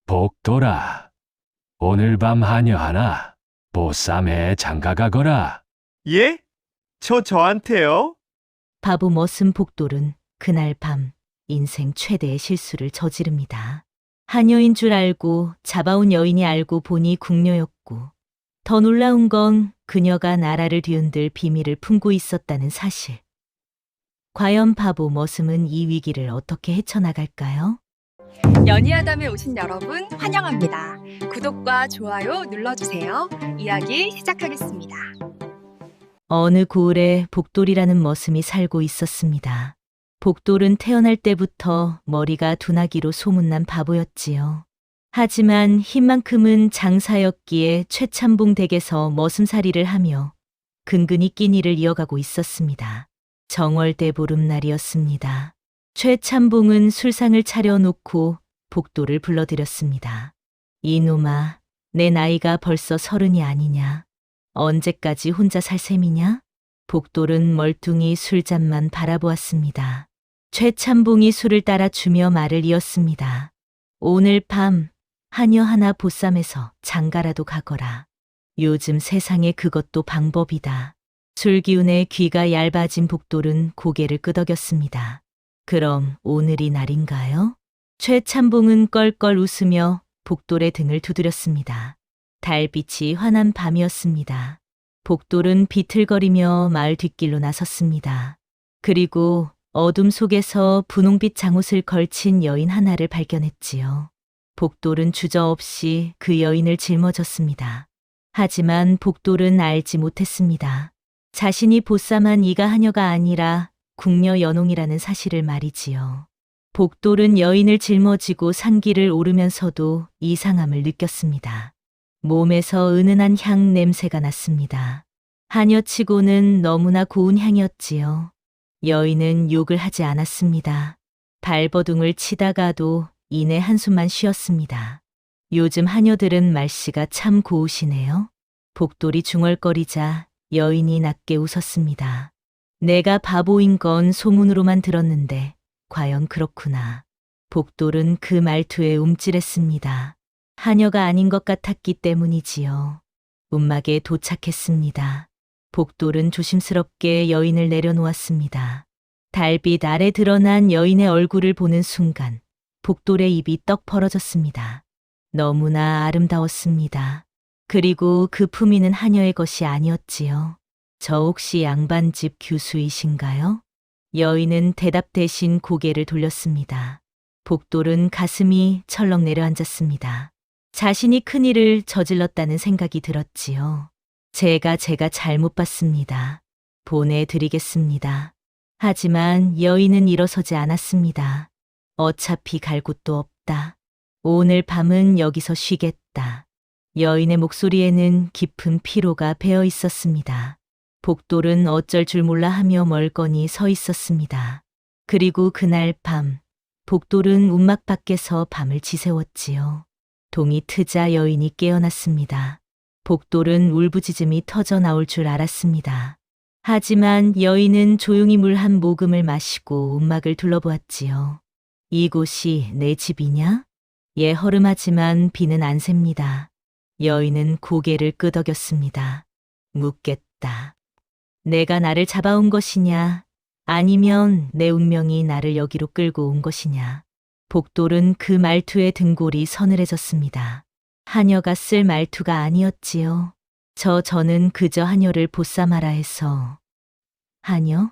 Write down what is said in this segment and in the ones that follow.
복돌아, 오늘 밤 하녀 하나 보쌈에 장가가거라. 예? 저한테요? 바보 머슴 복돌은 그날 밤 인생 최대의 실수를 저지릅니다. 하녀인 줄 알고 잡아온 여인이 알고 보니 궁녀였고, 더 놀라운 건 그녀가 나라를 뒤흔들 비밀을 품고 있었다는 사실. 과연 바보 머슴은 이 위기를 어떻게 헤쳐나갈까요? 연희아담에 오신 여러분 환영합니다. 구독과 좋아요 눌러주세요. 이야기 시작하겠습니다. 어느 고을에 복돌이라는 머슴이 살고 있었습니다. 복돌은 태어날 때부터 머리가 둔하기로 소문난 바보였지요. 하지만 힘만큼은 장사였기에 최참봉 댁에서 머슴살이를 하며 근근히 끼니를 이어가고 있었습니다. 정월대 보름날이었습니다. 최참봉은 술상을 차려놓고 복돌을 불러들였습니다. 이놈아, 내 나이가 벌써 30이 아니냐? 언제까지 혼자 살 셈이냐? 복돌은 멀뚱히 술잔만 바라보았습니다. 최참봉이 술을 따라주며 말을 이었습니다. 오늘 밤 하녀 하나 보쌈에서 장가라도 가거라. 요즘 세상에 그것도 방법이다. 술 기운에 귀가 얇아진 복돌은 고개를 끄덕였습니다. 그럼 오늘이 날인가요? 최참봉은 껄껄 웃으며 복돌의 등을 두드렸습니다. 달빛이 환한 밤이었습니다. 복돌은 비틀거리며 마을 뒷길로 나섰습니다. 그리고 어둠 속에서 분홍빛 장옷을 걸친 여인 하나를 발견했지요. 복돌은 주저없이 그 여인을 짊어졌습니다. 하지만 복돌은 알지 못했습니다. 자신이 보쌈한 이가 하녀가 아니라 궁녀 연홍이라는 사실을 말이지요. 복돌은 여인을 짊어지고 산길을 오르면서도 이상함을 느꼈습니다. 몸에서 은은한 향 냄새가 났습니다. 하녀치고는 너무나 고운 향이었지요. 여인은 욕을 하지 않았습니다. 발버둥을 치다가도 이내 한숨만 쉬었습니다. 요즘 하녀들은 말씨가 참 고우시네요. 복돌이 중얼거리자 여인이 낮게 웃었습니다. 내가 바보인 건 소문으로만 들었는데 과연 그렇구나. 복돌은 그 말투에 움찔했습니다. 하녀가 아닌 것 같았기 때문이지요. 움막에 도착했습니다. 복돌은 조심스럽게 여인을 내려놓았습니다. 달빛 아래 드러난 여인의 얼굴을 보는 순간 복돌의 입이 떡 벌어졌습니다. 너무나 아름다웠습니다. 그리고 그 품위는 하녀의 것이 아니었지요. 저 혹시 양반집 규수이신가요? 여인은 대답 대신 고개를 돌렸습니다. 복돌은 가슴이 철렁 내려앉았습니다. 자신이 큰일을 저질렀다는 생각이 들었지요. 제가 잘못 봤습니다. 보내드리겠습니다. 하지만 여인은 일어서지 않았습니다. 어차피 갈 곳도 없다. 오늘 밤은 여기서 쉬겠다. 여인의 목소리에는 깊은 피로가 배어 있었습니다. 복돌은 어쩔 줄 몰라 하며 멀거니 서 있었습니다. 그리고 그날 밤, 복돌은 움막 밖에서 밤을 지새웠지요. 동이 트자 여인이 깨어났습니다. 복돌은 울부짖음이 터져 나올 줄 알았습니다. 하지만 여인은 조용히 물 한 모금을 마시고 움막을 둘러보았지요. 이곳이 내 집이냐? 예, 허름하지만 비는 안 셉니다. 여인은 고개를 끄덕였습니다. 묻겠다. 내가 나를 잡아온 것이냐? 아니면 내 운명이 나를 여기로 끌고 온 것이냐? 복돌은 그 말투의 등골이 서늘해졌습니다. 하녀가 쓸 말투가 아니었지요. 저는 그저 하녀를 보쌈하라 해서. 하녀?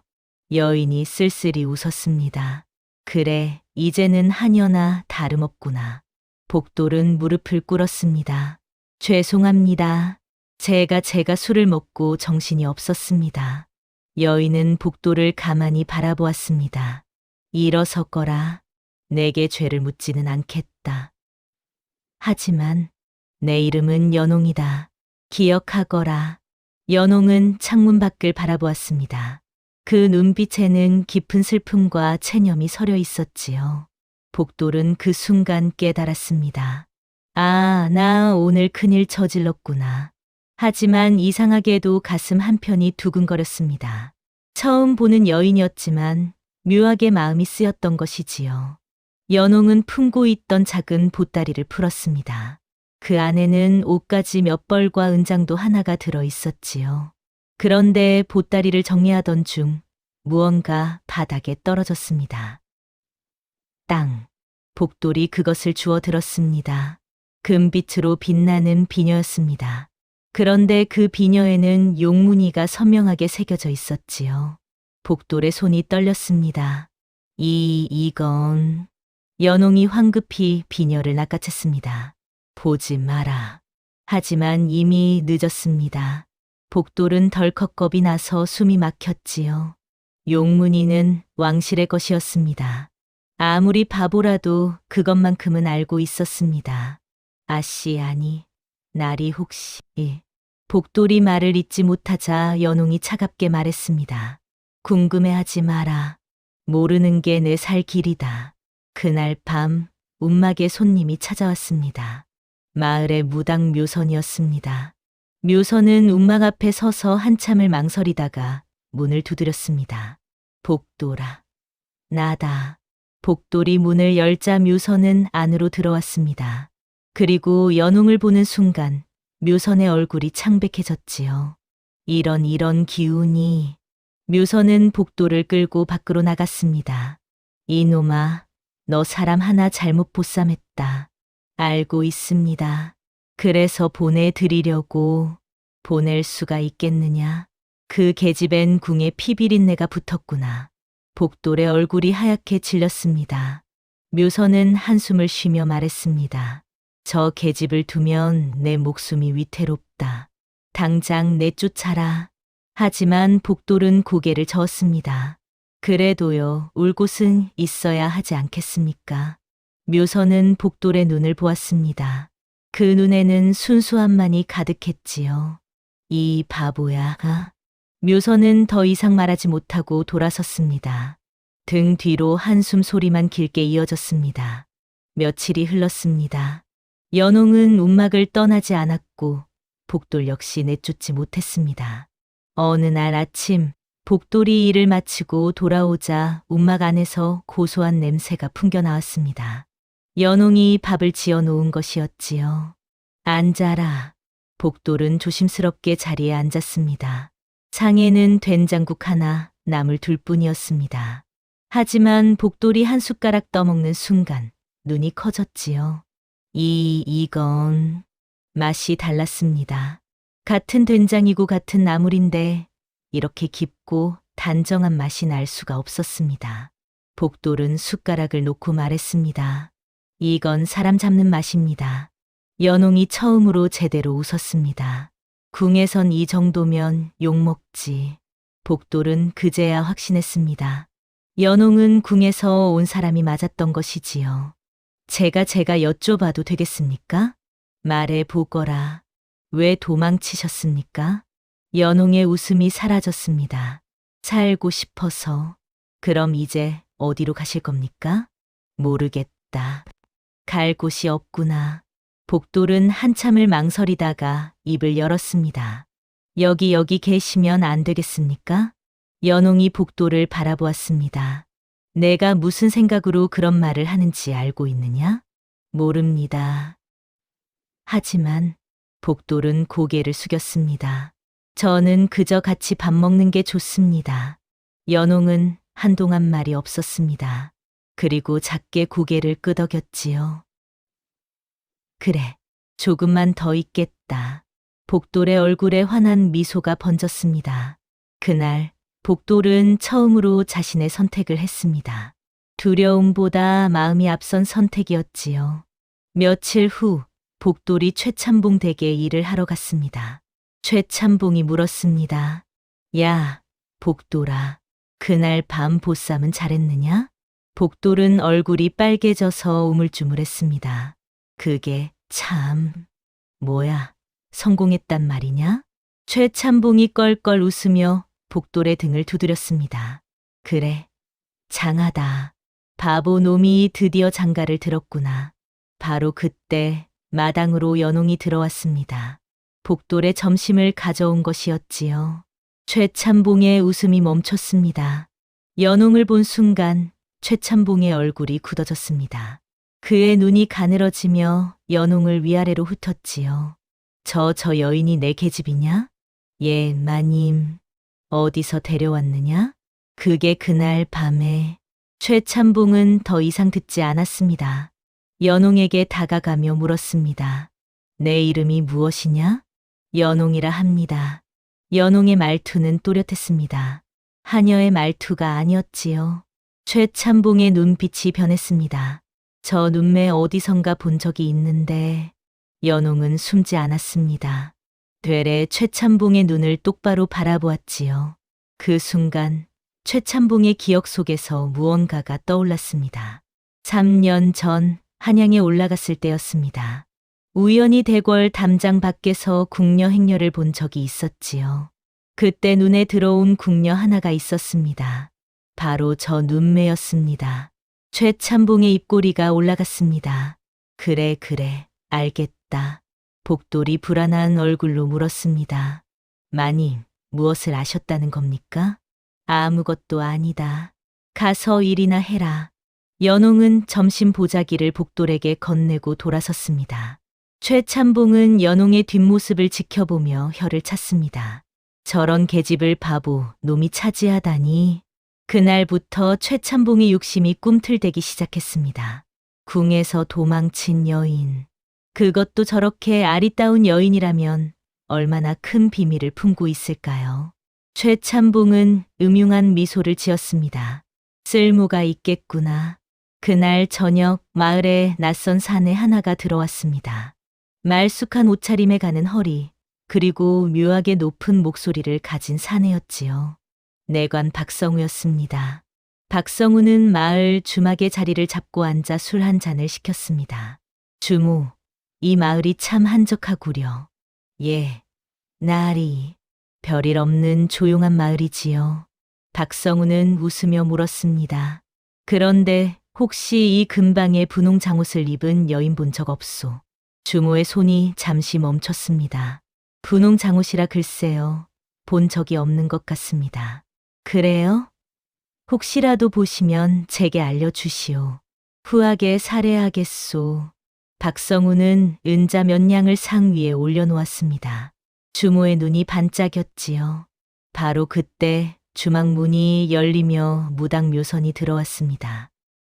여인이 쓸쓸히 웃었습니다. 그래, 이제는 하녀나 다름없구나. 복돌은 무릎을 꿇었습니다. 죄송합니다. 제가 술을 먹고 정신이 없었습니다. 여인은 복돌을 가만히 바라보았습니다. 일어서거라. 내게 죄를 묻지는 않겠다. 하지만 내 이름은 연홍이다. 기억하거라. 연홍은 창문 밖을 바라보았습니다. 그 눈빛에는 깊은 슬픔과 체념이 서려 있었지요. 복돌은 그 순간 깨달았습니다. 아, 나 오늘 큰일 저질렀구나. 하지만 이상하게도 가슴 한편이 두근거렸습니다. 처음 보는 여인이었지만 묘하게 마음이 쓰였던 것이지요. 연홍은 품고 있던 작은 보따리를 풀었습니다. 그 안에는 옷가지 몇 벌과 은장도 하나가 들어 있었지요. 그런데 보따리를 정리하던 중 무언가 바닥에 떨어졌습니다. 땅. 복돌이 그것을 주워 들었습니다. 금빛으로 빛나는 비녀였습니다. 그런데 그 비녀에는 용문이가 선명하게 새겨져 있었지요. 복돌의 손이 떨렸습니다. 이건... 연홍이 황급히 비녀를 낚아챘습니다. 보지 마라. 하지만 이미 늦었습니다. 복돌은 덜컥 겁이 나서 숨이 막혔지요. 용문이는 왕실의 것이었습니다. 아무리 바보라도 그것만큼은 알고 있었습니다. 아씨 아니, 나리 혹시... 복돌이 말을 잇지 못하자 연홍이 차갑게 말했습니다. 궁금해하지 마라. 모르는 게 내 살 길이다. 그날 밤 움막에 손님이 찾아왔습니다. 마을의 무당 묘선이었습니다. 묘선은 움막 앞에 서서 한참을 망설이다가 문을 두드렸습니다. 복돌아, 나다. 복돌이 문을 열자 묘선은 안으로 들어왔습니다. 그리고 연홍을 보는 순간 묘선의 얼굴이 창백해졌지요. 이런 기운이... 묘선은 복돌을 끌고 밖으로 나갔습니다. 이놈아, 너 사람 하나 잘못 보쌈했다. 알고 있습니다. 그래서 보내드리려고. 보낼 수가 있겠느냐. 그 계집엔 궁에 피비린내가 붙었구나. 복돌의 얼굴이 하얗게 질렸습니다. 묘선은 한숨을 쉬며 말했습니다. 저 계집을 두면 내 목숨이 위태롭다. 당장 내쫓아라. 하지만 복돌은 고개를 저었습니다. 그래도요, 울 곳은 있어야 하지 않겠습니까? 묘선은 복돌의 눈을 보았습니다. 그 눈에는 순수함만이 가득했지요. 이 바보야. 묘선은 더 이상 말하지 못하고 돌아섰습니다. 등 뒤로 한숨 소리만 길게 이어졌습니다. 며칠이 흘렀습니다. 연홍은 움막을 떠나지 않았고 복돌 역시 내쫓지 못했습니다. 어느 날 아침 복돌이 일을 마치고 돌아오자 움막 안에서 고소한 냄새가 풍겨 나왔습니다. 연홍이 밥을 지어 놓은 것이었지요. 앉아라. 복돌은 조심스럽게 자리에 앉았습니다. 상에는 된장국 하나, 나물 둘 뿐이었습니다. 하지만 복돌이 한 숟가락 떠먹는 순간 눈이 커졌지요. 이건... 맛이 달랐습니다. 같은 된장이고 같은 나물인데 이렇게 깊고 단정한 맛이 날 수가 없었습니다. 복돌은 숟가락을 놓고 말했습니다. 이건 사람 잡는 맛입니다. 연홍이 처음으로 제대로 웃었습니다. 궁에선 이 정도면 욕먹지. 복돌은 그제야 확신했습니다. 연홍은 궁에서 온 사람이 맞았던 것이지요. 제가 여쭤봐도 되겠습니까? 말해 보거라. 왜 도망치셨습니까? 연홍의 웃음이 사라졌습니다. 살고 싶어서. 그럼 이제 어디로 가실 겁니까? 모르겠다. 갈 곳이 없구나. 복돌은 한참을 망설이다가 입을 열었습니다. 여기 계시면 안 되겠습니까? 연홍이 복돌을 바라보았습니다. 내가 무슨 생각으로 그런 말을 하는지 알고 있느냐? 모릅니다. 하지만 복돌은 고개를 숙였습니다. 저는 그저 같이 밥 먹는 게 좋습니다. 연홍은 한동안 말이 없었습니다. 그리고 작게 고개를 끄덕였지요. 그래, 조금만 더 있겠다. 복돌의 얼굴에 환한 미소가 번졌습니다. 그날 복돌은 처음으로 자신의 선택을 했습니다. 두려움보다 마음이 앞선 선택이었지요. 며칠 후 복돌이 최참봉 댁에 일을 하러 갔습니다. 최참봉이 물었습니다. 야, 복돌아, 그날 밤 보쌈은 잘했느냐? 복돌은 얼굴이 빨개져서 우물쭈물했습니다. 그게 참... 뭐야, 성공했단 말이냐? 최참봉이 껄껄 웃으며 복돌의 등을 두드렸습니다. 그래, 장하다. 바보 놈이 드디어 장가를 들었구나. 바로 그때 마당으로 연홍이 들어왔습니다. 복돌의 점심을 가져온 것이었지요. 최참봉의 웃음이 멈췄습니다. 연홍을 본 순간 최참봉의 얼굴이 굳어졌습니다. 그의 눈이 가늘어지며 연홍을 위아래로 훑었지요. 저 여인이 내 계집이냐? 예, 마님. 어디서 데려왔느냐? 그게 그날 밤에. 최참봉은 더 이상 듣지 않았습니다. 연홍에게 다가가며 물었습니다. 내 이름이 무엇이냐? 연홍이라 합니다. 연홍의 말투는 또렷했습니다. 하녀의 말투가 아니었지요. 최참봉의 눈빛이 변했습니다. 저 눈매 어디선가 본 적이 있는데 연홍은 숨지 않았습니다. 되레 최참봉의 눈을 똑바로 바라보았지요. 그 순간 최참봉의 기억 속에서 무언가가 떠올랐습니다. 3년 전 한양에 올라갔을 때였습니다. 우연히 대궐 담장 밖에서 궁녀 행렬을 본 적이 있었지요. 그때 눈에 들어온 궁녀 하나가 있었습니다. 바로 저 눈매였습니다. 최참봉의 입꼬리가 올라갔습니다. 그래, 알겠다. 복돌이 불안한 얼굴로 물었습니다. 마님, 무엇을 아셨다는 겁니까? 아무것도 아니다. 가서 일이나 해라. 연홍은 점심 보자기를 복돌에게 건네고 돌아섰습니다. 최참봉은 연홍의 뒷모습을 지켜보며 혀를 찼습니다. 저런 계집을 바보 놈이 차지하다니. 그날부터 최참봉의 욕심이 꿈틀대기 시작했습니다. 궁에서 도망친 여인. 그것도 저렇게 아리따운 여인이라면 얼마나 큰 비밀을 품고 있을까요? 최참봉은 음흉한 미소를 지었습니다. 쓸모가 있겠구나. 그날 저녁 마을에 낯선 사내 하나가 들어왔습니다. 말쑥한 옷차림에 가는 허리, 그리고 묘하게 높은 목소리를 가진 사내였지요. 내관 박성우였습니다. 박성우는 마을 주막의 자리를 잡고 앉아 술 한 잔을 시켰습니다. 주모, 이 마을이 참 한적하구려. 예, 나리. 별일 없는 조용한 마을이지요. 박성우는 웃으며 물었습니다. 그런데 혹시 이 근방에 분홍 잠옷을 입은 여인 본 적 없소? 주모의 손이 잠시 멈췄습니다. 분홍 잠옷이라 글쎄요. 본 적이 없는 것 같습니다. 그래요? 혹시라도 보시면 제게 알려주시오. 후하게 살해하겠소. 박성우는 은자 몇 냥을 상 위에 올려놓았습니다. 주모의 눈이 반짝였지요. 바로 그때 주막 문이 열리며 무당 묘선이 들어왔습니다.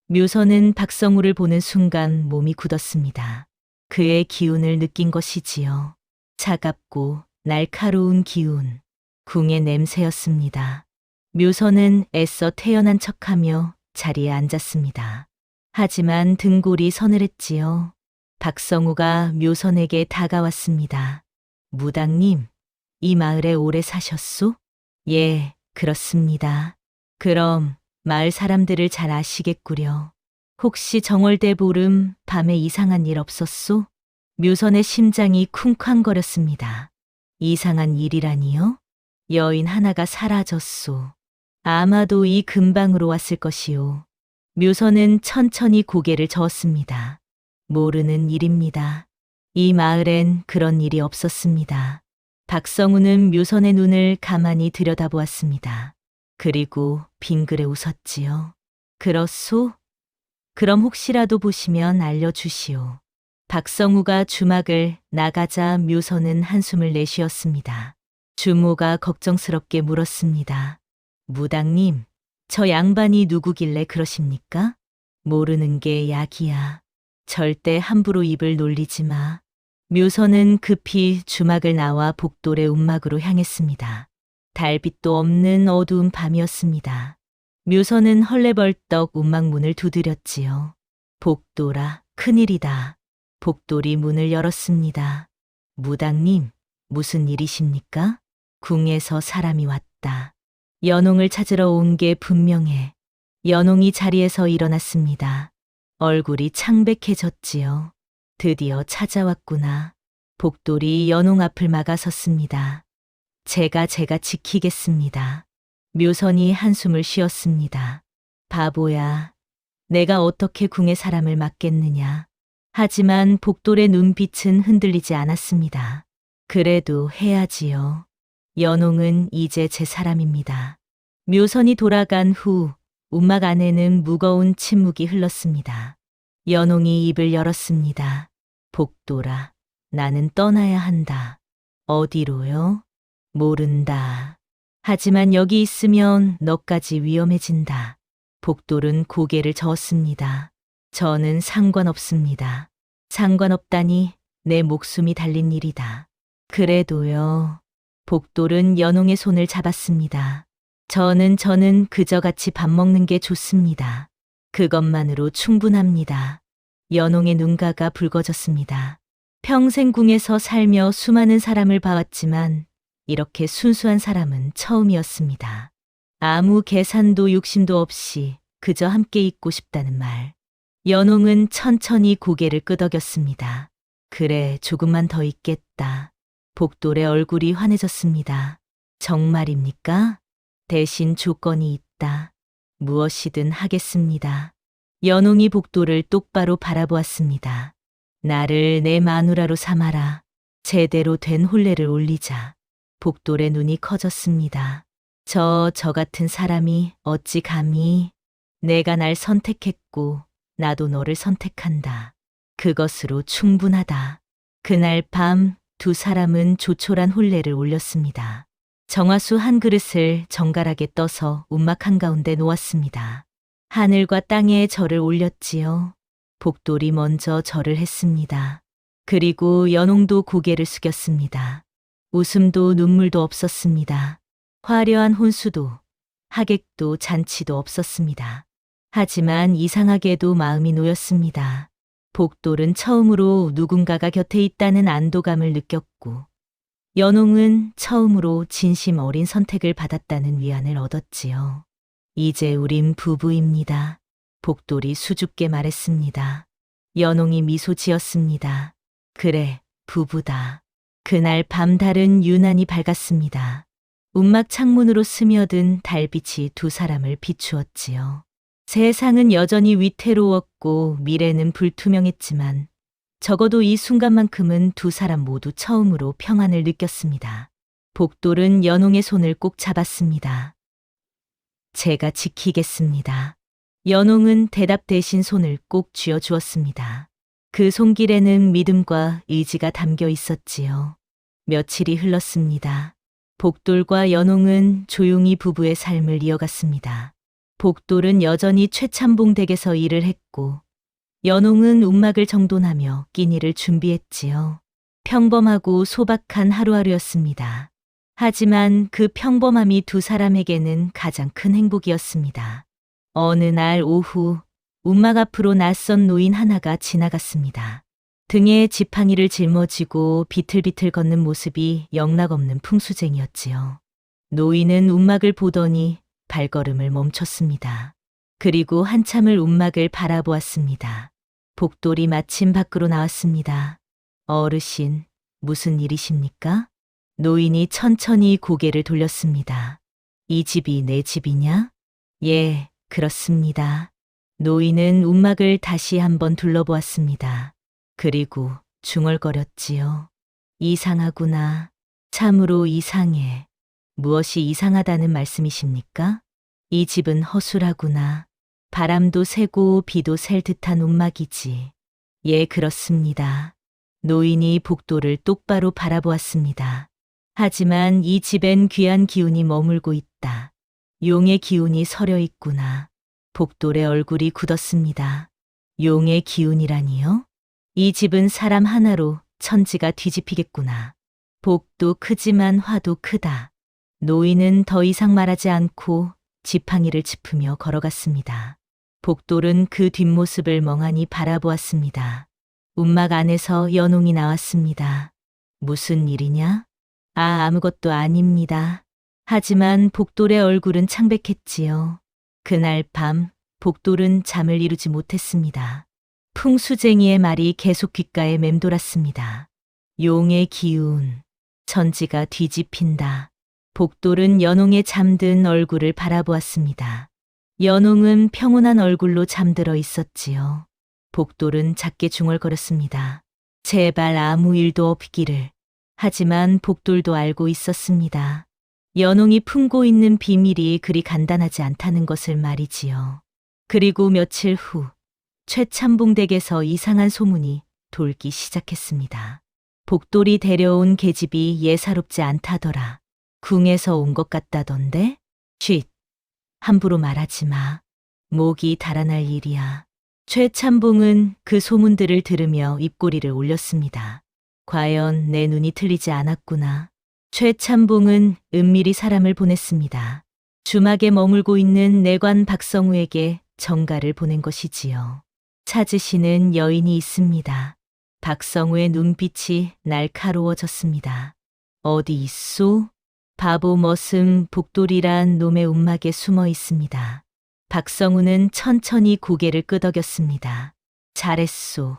묘선은 박성우를 보는 순간 몸이 굳었습니다. 그의 기운을 느낀 것이지요. 차갑고 날카로운 기운, 궁의 냄새였습니다. 묘선은 애써 태연한 척하며 자리에 앉았습니다. 하지만 등골이 서늘했지요. 박성우가 묘선에게 다가왔습니다. 무당님, 이 마을에 오래 사셨소? 예, 그렇습니다. 그럼 마을 사람들을 잘 아시겠구려. 혹시 정월대 보름 밤에 이상한 일 없었소? 묘선의 심장이 쿵쾅거렸습니다. 이상한 일이라니요? 여인 하나가 사라졌소. 아마도 이 근방으로 왔을 것이오. 묘선은 천천히 고개를 저었습니다. 모르는 일입니다. 이 마을엔 그런 일이 없었습니다. 박성우는 묘선의 눈을 가만히 들여다보았습니다. 그리고 빙그레 웃었지요. 그렇소? 그럼 혹시라도 보시면 알려주시오. 박성우가 주막을 나가자 묘선은 한숨을 내쉬었습니다. 주모가 걱정스럽게 물었습니다. 무당님, 저 양반이 누구길래 그러십니까? 모르는 게 약이야. 절대 함부로 입을 놀리지 마. 묘선은 급히 주막을 나와 복돌의 움막으로 향했습니다. 달빛도 없는 어두운 밤이었습니다. 묘선은 헐레벌떡 움막 문을 두드렸지요. 복돌아, 큰일이다. 복돌이 문을 열었습니다. 무당님, 무슨 일이십니까? 궁에서 사람이 왔다. 연홍을 찾으러 온 게 분명해. 연홍이 자리에서 일어났습니다. 얼굴이 창백해졌지요. 드디어 찾아왔구나. 복돌이 연홍 앞을 막아섰습니다. 제가 지키겠습니다. 묘선이 한숨을 쉬었습니다. 바보야. 내가 어떻게 궁의 사람을 막겠느냐. 하지만 복돌의 눈빛은 흔들리지 않았습니다. 그래도 해야지요. 연홍은 이제 제 사람입니다. 묘선이 돌아간 후 움막 안에는 무거운 침묵이 흘렀습니다. 연홍이 입을 열었습니다. 복돌아, 나는 떠나야 한다. 어디로요? 모른다. 하지만 여기 있으면 너까지 위험해진다. 복돌은 고개를 저었습니다. 저는 상관없습니다. 상관없다니 내 목숨이 달린 일이다. 그래도요. 복돌은 연홍의 손을 잡았습니다. 저는 그저 같이 밥 먹는 게 좋습니다. 그것만으로 충분합니다. 연홍의 눈가가 붉어졌습니다. 평생 궁에서 살며 수많은 사람을 봐왔지만 이렇게 순수한 사람은 처음이었습니다. 아무 계산도 욕심도 없이 그저 함께 있고 싶다는 말. 연홍은 천천히 고개를 끄덕였습니다. 그래, 조금만 더 있겠다. 복돌의 얼굴이 환해졌습니다. 정말입니까? 대신 조건이 있다. 무엇이든 하겠습니다. 연홍이 복돌을 똑바로 바라보았습니다. 나를 내 마누라로 삼아라. 제대로 된 혼례를 올리자. 복돌의 눈이 커졌습니다. 저 같은 사람이 어찌 감히. 내가 날 선택했고 나도 너를 선택한다. 그것으로 충분하다. 그날 밤 두 사람은 조촐한 혼례를 올렸습니다. 정화수 한 그릇을 정갈하게 떠서 움막 한가운데 놓았습니다. 하늘과 땅에 절을 올렸지요. 복돌이 먼저 절을 했습니다. 그리고 연홍도 고개를 숙였습니다. 웃음도 눈물도 없었습니다. 화려한 혼수도 하객도 잔치도 없었습니다. 하지만 이상하게도 마음이 놓였습니다. 복돌은 처음으로 누군가가 곁에 있다는 안도감을 느꼈고 연홍은 처음으로 진심 어린 선택을 받았다는 위안을 얻었지요. 이제 우린 부부입니다. 복돌이 수줍게 말했습니다. 연홍이 미소 지었습니다. 그래, 부부다. 그날 밤 달은 유난히 밝았습니다. 움막 창문으로 스며든 달빛이 두 사람을 비추었지요. 세상은 여전히 위태로웠고 미래는 불투명했지만 적어도 이 순간만큼은 두 사람 모두 처음으로 평안을 느꼈습니다. 복돌은 연홍의 손을 꼭 잡았습니다. 제가 지키겠습니다. 연홍은 대답 대신 손을 꼭 쥐어주었습니다. 그 손길에는 믿음과 의지가 담겨 있었지요. 며칠이 흘렀습니다. 복돌과 연홍은 조용히 부부의 삶을 이어갔습니다. 복돌은 여전히 최참봉 댁에서 일을 했고 연홍은 움막을 정돈하며 끼니를 준비했지요. 평범하고 소박한 하루하루였습니다. 하지만 그 평범함이 두 사람에게는 가장 큰 행복이었습니다. 어느 날 오후 움막 앞으로 낯선 노인 하나가 지나갔습니다. 등에 지팡이를 짊어지고 비틀비틀 걷는 모습이 영락없는 풍수쟁이였지요. 노인은 움막을 보더니 발걸음을 멈췄습니다. 그리고 한참을 움막을 바라보았습니다. 복돌이 마침 밖으로 나왔습니다. 어르신, 무슨 일이십니까? 노인이 천천히 고개를 돌렸습니다. 이 집이 내 집이냐? 예, 그렇습니다. 노인은 움막을 다시 한번 둘러보았습니다. 그리고 중얼거렸지요. 이상하구나. 참으로 이상해. 무엇이 이상하다는 말씀이십니까? 이 집은 허술하구나. 바람도 새고 비도 셀 듯한 움막이지. 예, 그렇습니다. 노인이 복돌을 똑바로 바라보았습니다. 하지만 이 집엔 귀한 기운이 머물고 있다. 용의 기운이 서려 있구나. 복돌의 얼굴이 굳었습니다. 용의 기운이라니요? 이 집은 사람 하나로 천지가 뒤집히겠구나. 복도 크지만 화도 크다. 노인은 더 이상 말하지 않고 지팡이를 짚으며 걸어갔습니다. 복돌은 그 뒷모습을 멍하니 바라보았습니다. 움막 안에서 연홍이 나왔습니다. 무슨 일이냐? 아무것도 아닙니다. 하지만 복돌의 얼굴은 창백했지요. 그날 밤 복돌은 잠을 이루지 못했습니다. 풍수쟁이의 말이 계속 귓가에 맴돌았습니다. 용의 기운, 천지가 뒤집힌다. 복돌은 연홍의 잠든 얼굴을 바라보았습니다. 연홍은 평온한 얼굴로 잠들어 있었지요. 복돌은 작게 중얼거렸습니다. 제발 아무 일도 없기를. 하지만 복돌도 알고 있었습니다. 연홍이 품고 있는 비밀이 그리 간단하지 않다는 것을 말이지요. 그리고 며칠 후 최참봉 댁에서 이상한 소문이 돌기 시작했습니다. 복돌이 데려온 계집이 예사롭지 않다더라. 궁에서 온 것 같다던데? 쉿! 함부로 말하지 마. 목이 달아날 일이야. 최참봉은 그 소문들을 들으며 입꼬리를 올렸습니다. 과연 내 눈이 틀리지 않았구나. 최참봉은 은밀히 사람을 보냈습니다. 주막에 머물고 있는 내관 박성우에게 전가를 보낸 것이지요. 찾으시는 여인이 있습니다. 박성우의 눈빛이 날카로워졌습니다. 어디 있소? 바보 머슴 복돌이란 놈의 움막에 숨어 있습니다. 박성우는 천천히 고개를 끄덕였습니다. 잘했소.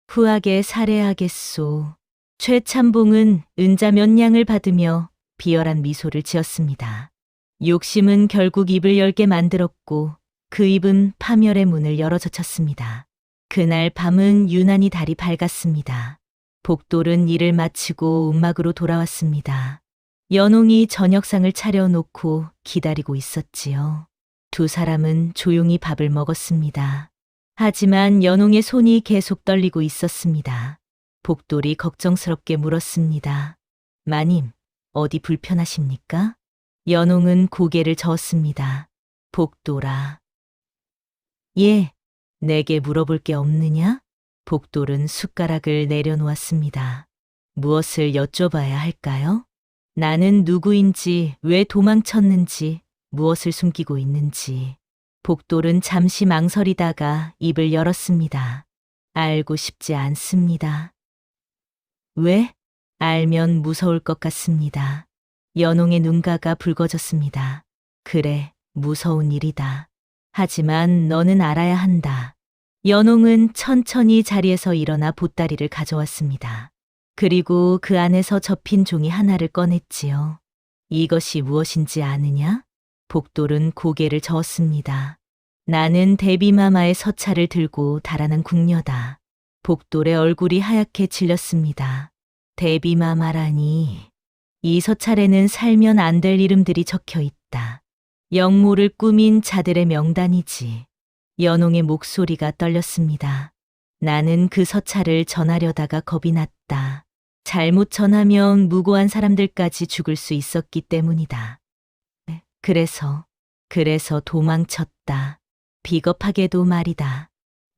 후하게 살해하겠소. 최참봉은 은자 몇 냥을 받으며 비열한 미소를 지었습니다. 욕심은 결국 입을 열게 만들었고 그 입은 파멸의 문을 열어젖혔습니다. 그날 밤은 유난히 달이 밝았습니다. 복돌은 일을 마치고 움막으로 돌아왔습니다. 연홍이 저녁상을 차려놓고 기다리고 있었지요. 두 사람은 조용히 밥을 먹었습니다. 하지만 연홍의 손이 계속 떨리고 있었습니다. 복돌이 걱정스럽게 물었습니다. 마님, 어디 불편하십니까? 연홍은 고개를 저었습니다. 복돌아. 예, 내게 물어볼 게 없느냐? 복돌은 숟가락을 내려놓았습니다. 무엇을 여쭤봐야 할까요? 나는 누구인지, 왜 도망쳤는지, 무엇을 숨기고 있는지. 복돌은 잠시 망설이다가 입을 열었습니다. 알고 싶지 않습니다. 왜? 알면 무서울 것 같습니다. 연홍의 눈가가 붉어졌습니다. 그래, 무서운 일이다. 하지만 너는 알아야 한다. 연홍은 천천히 자리에서 일어나 보따리를 가져왔습니다. 그리고 그 안에서 접힌 종이 하나를 꺼냈지요. 이것이 무엇인지 아느냐? 복돌은 고개를 저었습니다. 나는 대비마마의 서찰을 들고 달아난 궁녀다. 복돌의 얼굴이 하얗게 질렸습니다. 대비마마라니. 이 서찰에는 살면 안 될 이름들이 적혀 있다. 영모를 꾸민 자들의 명단이지. 연홍의 목소리가 떨렸습니다. 나는 그 서찰을 전하려다가 겁이 났다. 잘못 전하면 무고한 사람들까지 죽을 수 있었기 때문이다. 그래서 도망쳤다. 비겁하게도 말이다.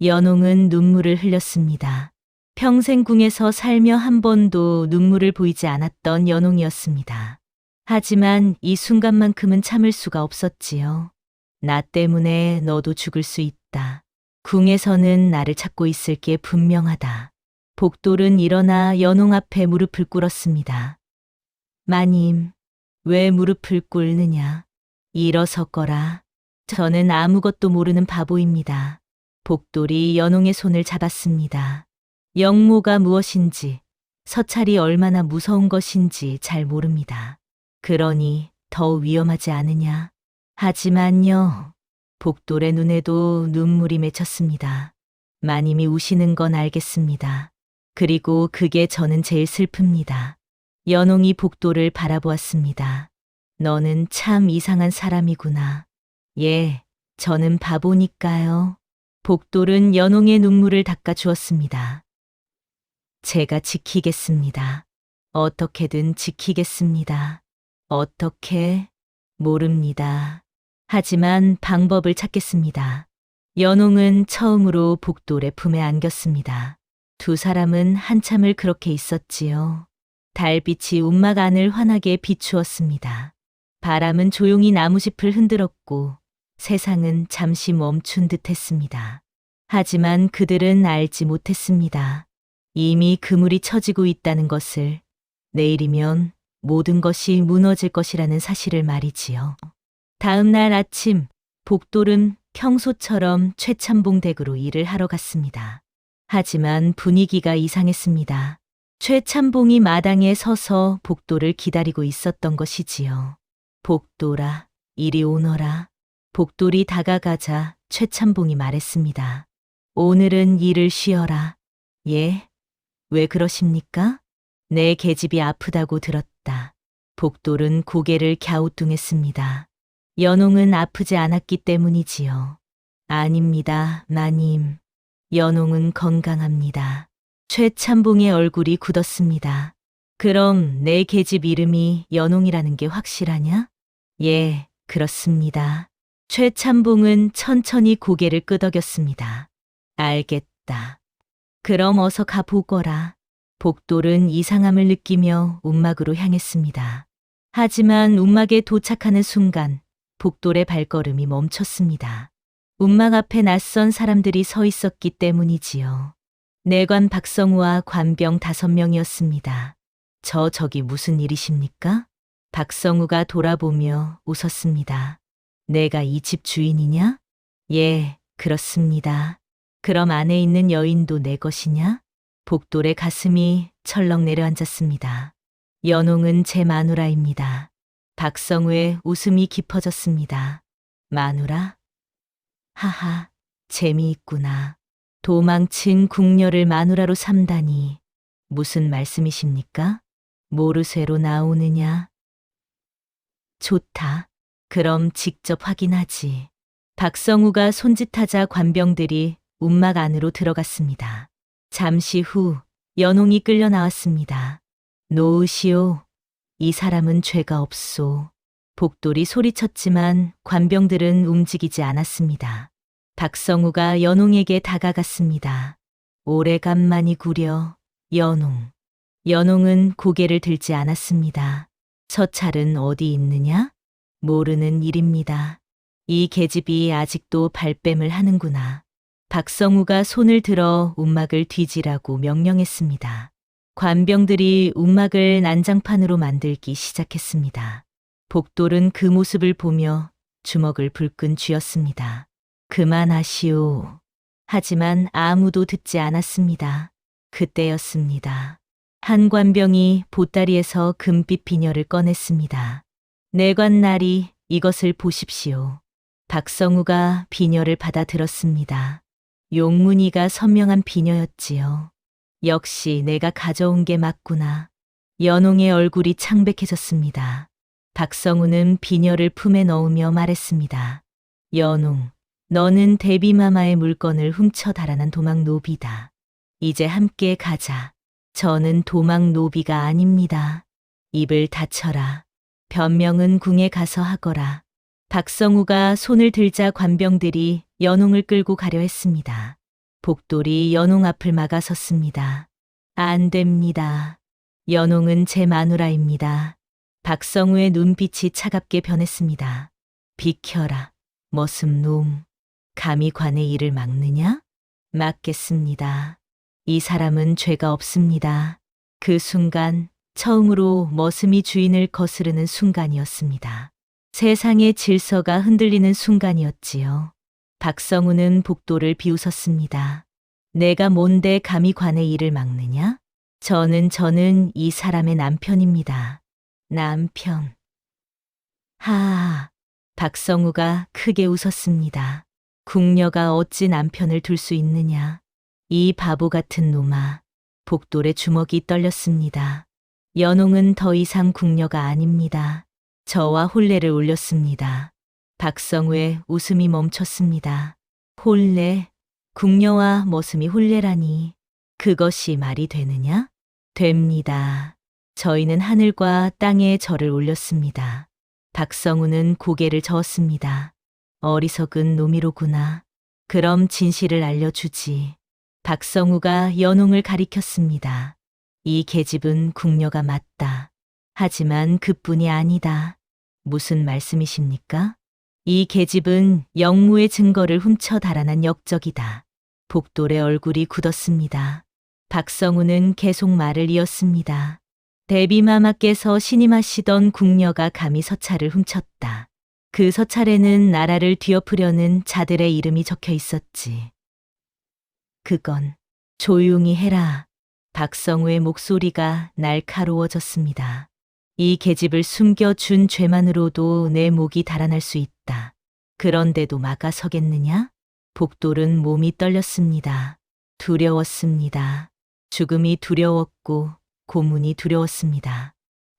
연홍은 눈물을 흘렸습니다. 평생 궁에서 살며 한 번도 눈물을 보이지 않았던 연홍이었습니다. 하지만 이 순간만큼은 참을 수가 없었지요. 나 때문에 너도 죽을 수 있다. 궁에서는 나를 찾고 있을 게 분명하다. 복돌은 일어나 연홍 앞에 무릎을 꿇었습니다. 마님, 왜 무릎을 꿇느냐? 일어서거라. 저는 아무것도 모르는 바보입니다. 복돌이 연홍의 손을 잡았습니다. 영모가 무엇인지, 서찰이 얼마나 무서운 것인지 잘 모릅니다. 그러니 더 위험하지 않으냐? 하지만요. 복돌의 눈에도 눈물이 맺혔습니다. 마님이 우시는 건 알겠습니다. 그리고 그게 저는 제일 슬픕니다. 연홍이 복돌을 바라보았습니다. 너는 참 이상한 사람이구나. 예, 저는 바보니까요. 복돌은 연홍의 눈물을 닦아 주었습니다. 제가 지키겠습니다. 어떻게든 지키겠습니다. 어떻게? 모릅니다. 하지만 방법을 찾겠습니다. 연홍은 처음으로 복돌의 품에 안겼습니다. 두 사람은 한참을 그렇게 있었지요. 달빛이 움막 안을 환하게 비추었습니다. 바람은 조용히 나무짚을 흔들었고 세상은 잠시 멈춘 듯 했습니다. 하지만 그들은 알지 못했습니다. 이미 그물이 쳐지고 있다는 것을. 내일이면 모든 것이 무너질 것이라는 사실을 말이지요. 다음 날 아침, 복돌은 평소처럼 최참봉 댁으로 일을 하러 갔습니다. 하지만 분위기가 이상했습니다. 최참봉이 마당에 서서 복돌을 기다리고 있었던 것이지요. 복돌아, 이리 오너라. 복돌이 다가가자 최참봉이 말했습니다. 오늘은 일을 쉬어라. 예? 왜 그러십니까? 내 계집이 아프다고 들었다. 복돌은 고개를 갸우뚱했습니다. 연홍은 아프지 않았기 때문이지요. 아닙니다, 마님. 연홍은 건강합니다. 최참봉의 얼굴이 굳었습니다. 그럼 내 계집 이름이 연홍이라는 게 확실하냐? 예, 그렇습니다. 최참봉은 천천히 고개를 끄덕였습니다. 알겠다. 그럼 어서 가보거라. 복돌은 이상함을 느끼며 움막으로 향했습니다. 하지만 움막에 도착하는 순간 복돌의 발걸음이 멈췄습니다. 움막 앞에 낯선 사람들이 서 있었기 때문이지요. 내관 박성우와 관병 5명이었습니다. 저기 무슨 일이십니까? 박성우가 돌아보며 웃었습니다. 내가 이 집 주인이냐? 예, 그렇습니다. 그럼 안에 있는 여인도 내 것이냐? 복돌의 가슴이 철렁 내려앉았습니다. 연홍은 제 마누라입니다. 박성우의 웃음이 깊어졌습니다. 마누라? 하하, 재미있구나. 도망친 궁녀를 마누라로 삼다니. 무슨 말씀이십니까? 모르쇠로 나오느냐? 좋다. 그럼 직접 확인하지. 박성우가 손짓하자 관병들이 움막 안으로 들어갔습니다. 잠시 후 연홍이 끌려 나왔습니다. 놓으시오. 이 사람은 죄가 없소. 복돌이 소리쳤지만 관병들은 움직이지 않았습니다. 박성우가 연홍에게 다가갔습니다. 오래간만이구려, 연홍. 연홍은 고개를 들지 않았습니다. 서찰은 어디 있느냐? 모르는 일입니다. 이 계집이 아직도 발뺌을 하는구나. 박성우가 손을 들어 움막을 뒤지라고 명령했습니다. 관병들이 움막을 난장판으로 만들기 시작했습니다. 복돌은 그 모습을 보며 주먹을 불끈 쥐었습니다. 그만하시오. 하지만 아무도 듣지 않았습니다. 그때였습니다. 한 관병이 보따리에서 금빛 비녀를 꺼냈습니다. 내관나리, 이것을 보십시오. 박성우가 비녀를 받아 들었습니다. 용문이가 선명한 비녀였지요. 역시 내가 가져온 게 맞구나. 연홍의 얼굴이 창백해졌습니다. 박성우는 비녀를 품에 넣으며 말했습니다. 연홍, 너는 대비마마의 물건을 훔쳐 달아난 도망노비다. 이제 함께 가자. 저는 도망노비가 아닙니다. 입을 닫혀라. 변명은 궁에 가서 하거라. 박성우가 손을 들자 관병들이 연홍을 끌고 가려 했습니다. 복돌이 연홍 앞을 막아섰습니다. 안 됩니다. 연홍은 제 마누라입니다. 박성우의 눈빛이 차갑게 변했습니다. 비켜라, 머슴놈. 감히 관의 일을 막느냐? 막겠습니다. 이 사람은 죄가 없습니다. 그 순간 처음으로 머슴이 주인을 거스르는 순간이었습니다. 세상의 질서가 흔들리는 순간이었지요. 박성우는 복돌을 비웃었습니다. 내가 뭔데 감히 관의 일을 막느냐? 저는 이 사람의 남편입니다. 남편. 하하. 박성우가 크게 웃었습니다. 궁녀가 어찌 남편을 둘 수 있느냐. 이 바보 같은 놈아. 복돌의 주먹이 떨렸습니다. 연홍은 더 이상 궁녀가 아닙니다. 저와 혼례를 올렸습니다. 박성우의 웃음이 멈췄습니다. 혼례? 궁녀와 머슴이 혼례라니. 그것이 말이 되느냐? 됩니다. 저희는 하늘과 땅에 절을 올렸습니다. 박성우는 고개를 저었습니다. 어리석은 놈이로구나. 그럼 진실을 알려주지. 박성우가 연홍을 가리켰습니다. 이 계집은 궁녀가 맞다. 하지만 그뿐이 아니다. 무슨 말씀이십니까? 이 계집은 영무의 증거를 훔쳐 달아난 역적이다. 복돌의 얼굴이 굳었습니다. 박성우는 계속 말을 이었습니다. 대비마마께서 신임하시던 궁녀가 감히 서찰을 훔쳤다. 그 서찰에는 나라를 뒤엎으려는 자들의 이름이 적혀 있었지. 그건 조용히 해라. 박성우의 목소리가 날카로워졌습니다. 이 계집을 숨겨준 죄만으로도 내 목이 달아날 수 있다. 그런데도 막아서겠느냐? 복돌은 몸이 떨렸습니다. 두려웠습니다. 죽음이 두려웠고 고문이 두려웠습니다.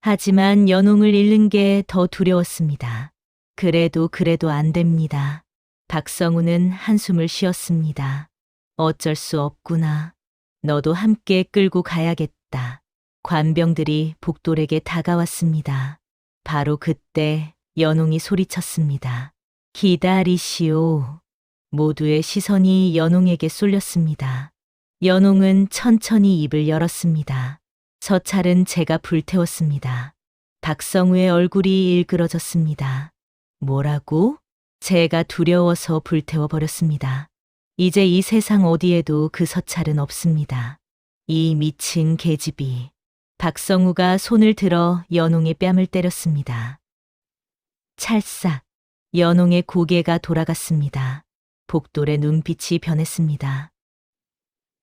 하지만 연홍을 잃는 게 더 두려웠습니다. 그래도 안 됩니다. 박성우는 한숨을 쉬었습니다. 어쩔 수 없구나. 너도 함께 끌고 가야겠다. 관병들이 복돌에게 다가왔습니다. 바로 그때 연홍이 소리쳤습니다. 기다리시오. 모두의 시선이 연홍에게 쏠렸습니다. 연홍은 천천히 입을 열었습니다. 서찰은 제가 불태웠습니다. 박성우의 얼굴이 일그러졌습니다. 뭐라고? 제가 두려워서 불태워버렸습니다. 이제 이 세상 어디에도 그 서찰은 없습니다. 이 미친 계집이. 박성우가 손을 들어 연홍의 뺨을 때렸습니다. 찰싹. 연홍의 고개가 돌아갔습니다. 복돌의 눈빛이 변했습니다.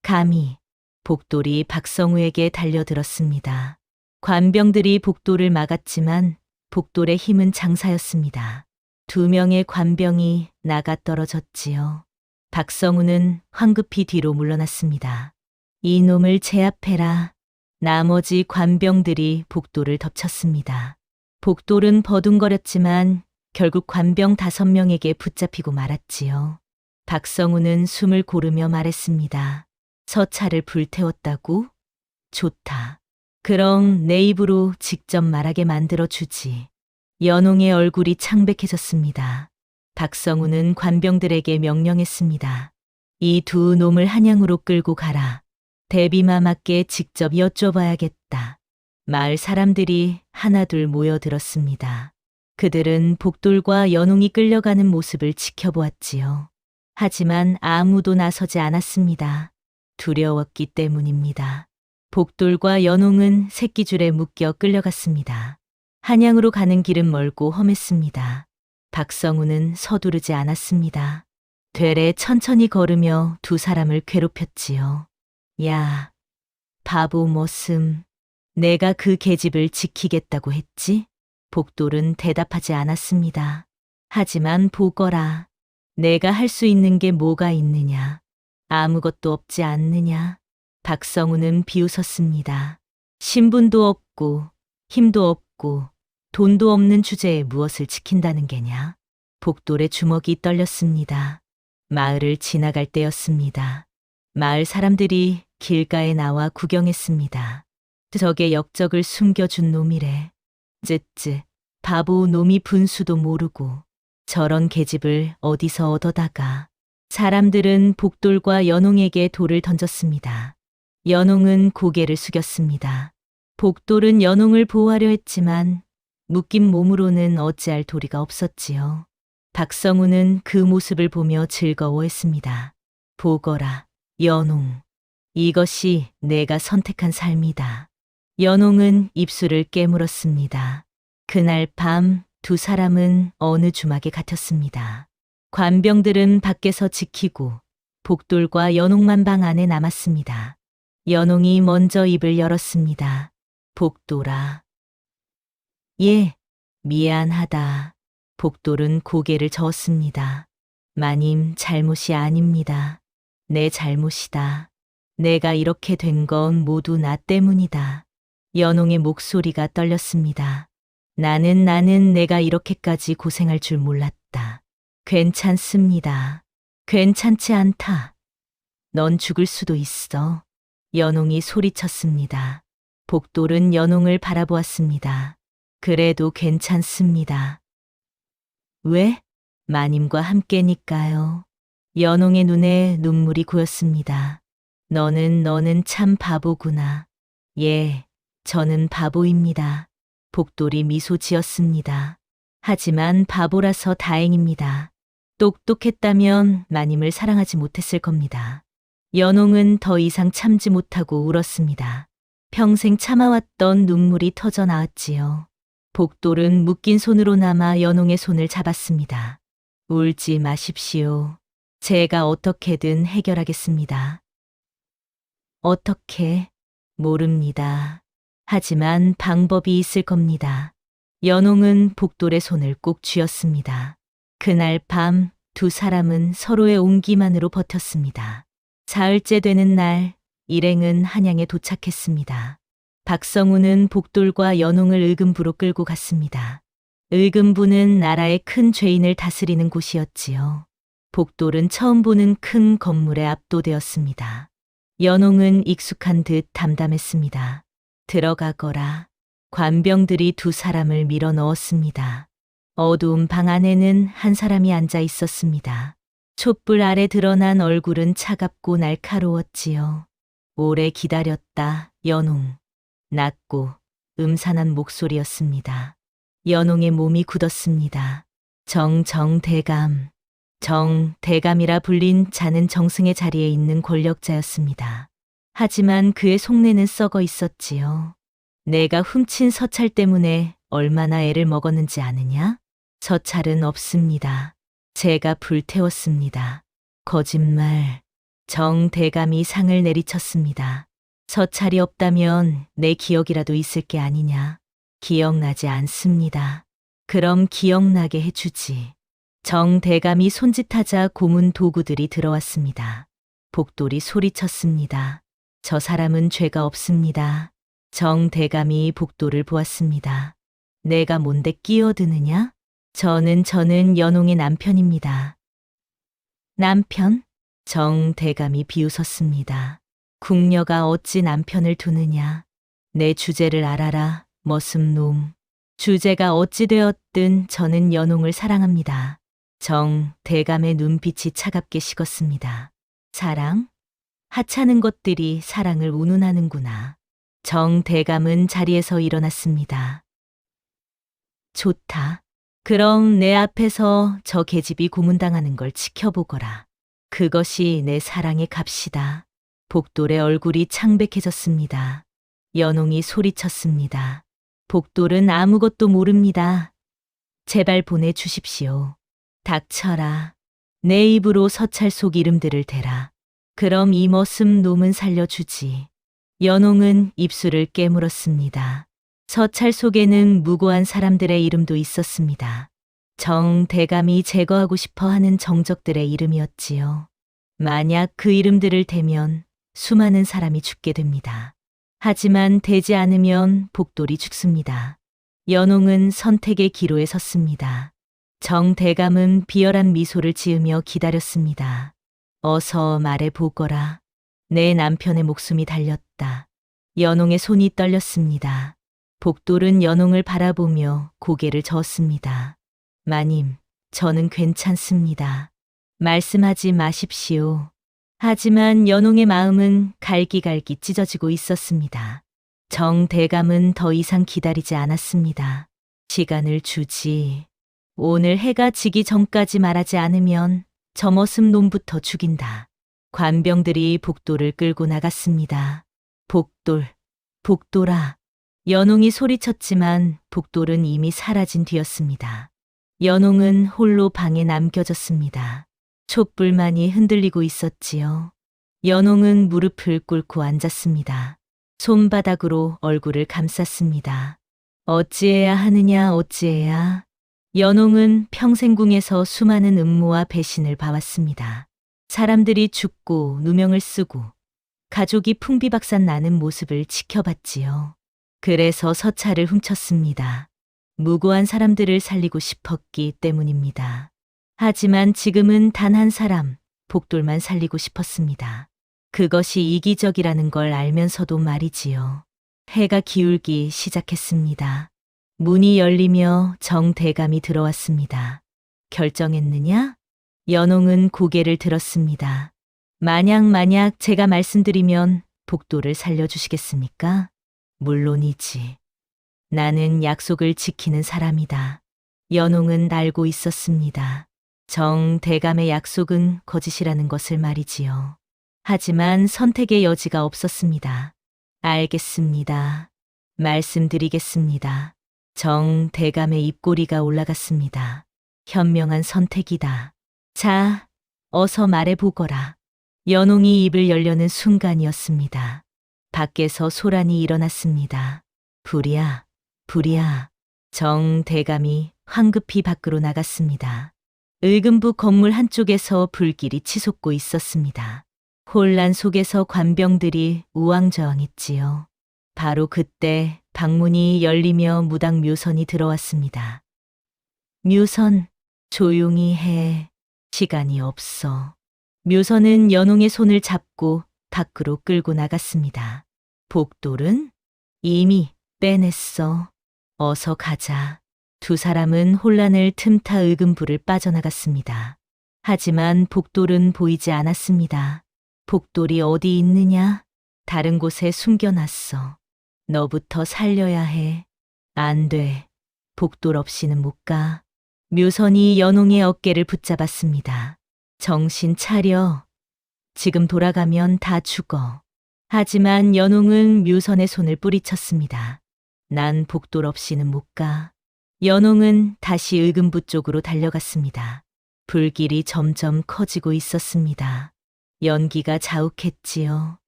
감히. 복돌이 박성우에게 달려들었습니다. 관병들이 복돌을 막았지만 복돌의 힘은 장사였습니다. 2명의 관병이 나가 떨어졌지요. 박성우는 황급히 뒤로 물러났습니다. 이놈을 제압해라. 나머지 관병들이 복돌을 덮쳤습니다. 복돌은 버둥거렸지만 결국 관병 5명에게 붙잡히고 말았지요. 박성우는 숨을 고르며 말했습니다. 서찰을 불태웠다고? 좋다. 그럼 내 입으로 직접 말하게 만들어주지. 연홍의 얼굴이 창백해졌습니다. 박성우는 관병들에게 명령했습니다. 이 2 놈을 한양으로 끌고 가라. 대비마마께 직접 여쭤봐야겠다. 마을 사람들이 하나둘 모여들었습니다. 그들은 복돌과 연홍이 끌려가는 모습을 지켜보았지요. 하지만 아무도 나서지 않았습니다. 두려웠기 때문입니다. 복돌과 연홍은 새끼줄에 묶여 끌려갔습니다. 한양으로 가는 길은 멀고 험했습니다. 박성우는 서두르지 않았습니다. 되레 천천히 걸으며 2 사람을 괴롭혔지요. 야, 바보 머슴. 내가 그 계집을 지키겠다고 했지? 복돌은 대답하지 않았습니다. 하지만 보거라. 내가 할 수 있는 게 뭐가 있느냐. 아무것도 없지 않느냐. 박성우는 비웃었습니다. 신분도 없고 힘도 없고 돈도 없는 주제에 무엇을 지킨다는 게냐. 복돌의 주먹이 떨렸습니다. 마을을 지나갈 때였습니다. 마을 사람들이 길가에 나와 구경했습니다. 저게 역적을 숨겨준 놈이래. 쯔쯔, 바보 놈이 분수도 모르고 저런 계집을 어디서 얻어다가. 사람들은 복돌과 연홍에게 돌을 던졌습니다. 연홍은 고개를 숙였습니다. 복돌은 연홍을 보호하려 했지만 묶인 몸으로는 어찌할 도리가 없었지요. 박성우는 그 모습을 보며 즐거워했습니다. 보거라, 연홍. 이것이 내가 선택한 삶이다. 연홍은 입술을 깨물었습니다. 그날 밤 2 사람은 어느 주막에 갇혔습니다. 관병들은 밖에서 지키고 복돌과 연홍만 방 안에 남았습니다. 연홍이 먼저 입을 열었습니다. 복돌아. 예, 미안하다. 복돌은 고개를 저었습니다. 마님 잘못이 아닙니다. 내 잘못이다. 내가 이렇게 된 건 모두 나 때문이다. 연홍의 목소리가 떨렸습니다. 나는 내가 이렇게까지 고생할 줄 몰랐다. 괜찮습니다. 괜찮지 않다. 넌 죽을 수도 있어. 연홍이 소리쳤습니다. 복돌은 연홍을 바라보았습니다. 그래도 괜찮습니다. 왜? 마님과 함께니까요. 연홍의 눈에 눈물이 고였습니다. 너는 참 바보구나. 예, 저는 바보입니다. 복돌이 미소 지었습니다. 하지만 바보라서 다행입니다. 똑똑했다면 마님을 사랑하지 못했을 겁니다. 연홍은 더 이상 참지 못하고 울었습니다. 평생 참아왔던 눈물이 터져 나왔지요. 복돌은 묶인 손으로나마 연홍의 손을 잡았습니다. 울지 마십시오. 제가 어떻게든 해결하겠습니다. 어떻게? 모릅니다. 하지만 방법이 있을 겁니다. 연홍은 복돌의 손을 꼭 쥐었습니다. 그날 밤 2 사람은 서로의 온기만으로 버텼습니다. 사흘째 되는 날, 일행은 한양에 도착했습니다. 박성우는 복돌과 연홍을 을금부로 끌고 갔습니다. 을금부는 나라의 큰 죄인을 다스리는 곳이었지요. 복돌은 처음 보는 큰 건물에 압도되었습니다. 연홍은 익숙한 듯 담담했습니다. 들어가거라. 관병들이 두 사람을 밀어 넣었습니다. 어두운 방 안에는 한 사람이 앉아 있었습니다. 촛불 아래 드러난 얼굴은 차갑고 날카로웠지요. 오래 기다렸다, 연홍. 낮고 음산한 목소리였습니다. 연홍의 몸이 굳었습니다. 정대감. 정대감이라 불린 자는 정승의 자리에 있는 권력자였습니다. 하지만 그의 속내는 썩어 있었지요. 내가 훔친 서찰 때문에 얼마나 애를 먹었는지 아느냐? 서찰은 없습니다. 제가 불태웠습니다. 거짓말. 정대감이 상을 내리쳤습니다. 서찰이 없다면 내 기억이라도 있을 게 아니냐. 기억나지 않습니다. 그럼 기억나게 해주지. 정대감이 손짓하자 고문 도구들이 들어왔습니다. 복돌이 소리쳤습니다. 저 사람은 죄가 없습니다. 정대감이 복돌을 보았습니다. 내가 뭔데 끼어드느냐? 저는 연홍의 남편입니다. 남편? 정대감이 비웃었습니다. 궁녀가 어찌 남편을 두느냐? 내 주제를 알아라, 머슴놈. 주제가 어찌 되었든 저는 연홍을 사랑합니다. 정대감의 눈빛이 차갑게 식었습니다. 사랑? 하찮은 것들이 사랑을 운운하는구나. 정대감은 자리에서 일어났습니다. 좋다. 그럼 내 앞에서 저 계집이 고문당하는 걸 지켜보거라. 그것이 내 사랑의 값이다. 복돌의 얼굴이 창백해졌습니다. 연홍이 소리쳤습니다. 복돌은 아무것도 모릅니다. 제발 보내주십시오. 닥쳐라. 내 입으로 서찰 속 이름들을 대라. 그럼 이 머슴 놈은 살려주지. 연홍은 입술을 깨물었습니다. 서찰 속에는 무고한 사람들의 이름도 있었습니다. 정대감이 제거하고 싶어 하는 정적들의 이름이었지요. 만약 그 이름들을 대면 수많은 사람이 죽게 됩니다. 하지만 되지 않으면 복돌이 죽습니다. 연홍은 선택의 기로에 섰습니다. 정대감은 비열한 미소를 지으며 기다렸습니다. 어서 말해보거라. 내 남편의 목숨이 달렸다. 연홍의 손이 떨렸습니다. 복돌은 연홍을 바라보며 고개를 저었습니다. 마님, 저는 괜찮습니다. 말씀하지 마십시오. 하지만 연홍의 마음은 갈기갈기 찢어지고 있었습니다. 정대감은 더 이상 기다리지 않았습니다. 시간을 주지. 오늘 해가 지기 전까지 말하지 않으면 저 머슴 놈부터 죽인다. 관병들이 복돌을 끌고 나갔습니다. 복돌, 복돌아. 연홍이 소리쳤지만 복돌은 이미 사라진 뒤였습니다. 연홍은 홀로 방에 남겨졌습니다. 촛불만이 흔들리고 있었지요. 연홍은 무릎을 꿇고 앉았습니다. 손바닥으로 얼굴을 감쌌습니다. 어찌해야 하느냐, 어찌해야. 연홍은 평생궁에서 수많은 음모와 배신을 봐왔습니다. 사람들이 죽고 누명을 쓰고 가족이 풍비박산 나는 모습을 지켜봤지요. 그래서 서찰을 훔쳤습니다. 무고한 사람들을 살리고 싶었기 때문입니다. 하지만 지금은 단 한 사람, 복돌만 살리고 싶었습니다. 그것이 이기적이라는 걸 알면서도 말이지요. 해가 기울기 시작했습니다. 문이 열리며 정대감이 들어왔습니다. 결정했느냐? 연홍은 고개를 들었습니다. 만약 제가 말씀드리면 복돌을 살려주시겠습니까? 물론이지. 나는 약속을 지키는 사람이다. 연홍은 알고 있었습니다. 정대감의 약속은 거짓이라는 것을 말이지요. 하지만 선택의 여지가 없었습니다. 알겠습니다. 말씀드리겠습니다. 정대감의 입꼬리가 올라갔습니다. 현명한 선택이다. 자, 어서 말해보거라. 연홍이 입을 열려는 순간이었습니다. 밖에서 소란이 일어났습니다. 불이야, 불이야. 정대감이 황급히 밖으로 나갔습니다. 을금부 건물 한쪽에서 불길이 치솟고 있었습니다. 혼란 속에서 관병들이 우왕좌왕했지요. 바로 그때 방문이 열리며 무당 묘선이 들어왔습니다. 묘선, 조용히 해. 시간이 없어. 묘선은 연홍의 손을 잡고 밖으로 끌고 나갔습니다. 복돌은 이미 빼냈어. 어서 가자. 두 사람은 혼란을 틈타 의금부를 빠져나갔습니다. 하지만 복돌은 보이지 않았습니다. 복돌이 어디 있느냐? 다른 곳에 숨겨놨어. 너부터 살려야 해. 안 돼. 복돌 없이는 못 가. 묘선이 연홍의 어깨를 붙잡았습니다. 정신 차려. 지금 돌아가면 다 죽어. 하지만 연홍은 묘선의 손을 뿌리쳤습니다. 난 복돌 없이는 못 가. 연홍은 다시 의금부 쪽으로 달려갔습니다. 불길이 점점 커지고 있었습니다. 연기가 자욱했지요.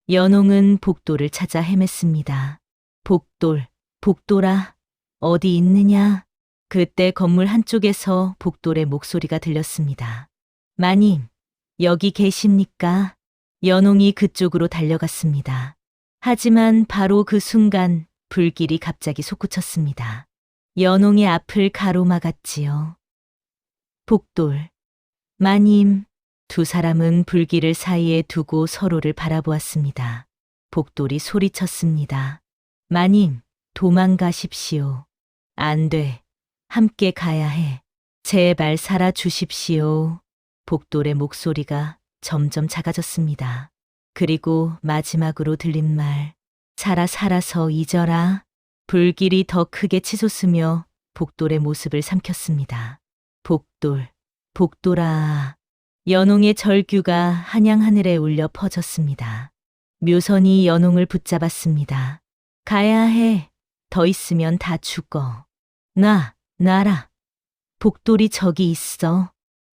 연홍은 복돌을 찾아 헤맸습니다. 복돌, 복돌아, 어디 있느냐? 그때 건물 한쪽에서 복돌의 목소리가 들렸습니다. 마님, 여기 계십니까? 연홍이 그쪽으로 달려갔습니다. 하지만 바로 그 순간 불길이 갑자기 솟구쳤습니다. 연홍의 앞을 가로막았지요. 복돌, 마님, 두 사람은 불길을 사이에 두고 서로를 바라보았습니다. 복돌이 소리쳤습니다. 마님, 도망가십시오. 안 돼. 함께 가야 해. 제발 살아주십시오. 복돌의 목소리가 점점 작아졌습니다. 그리고 마지막으로 들린 말, 살아서 잊어라. 불길이 더 크게 치솟으며 복돌의 모습을 삼켰습니다. 복돌, 복돌아. 연홍의 절규가 한양 하늘에 울려 퍼졌습니다. 묘선이 연홍을 붙잡았습니다. 가야 해. 더 있으면 다 죽어. 나라. 복돌이 저기 있어.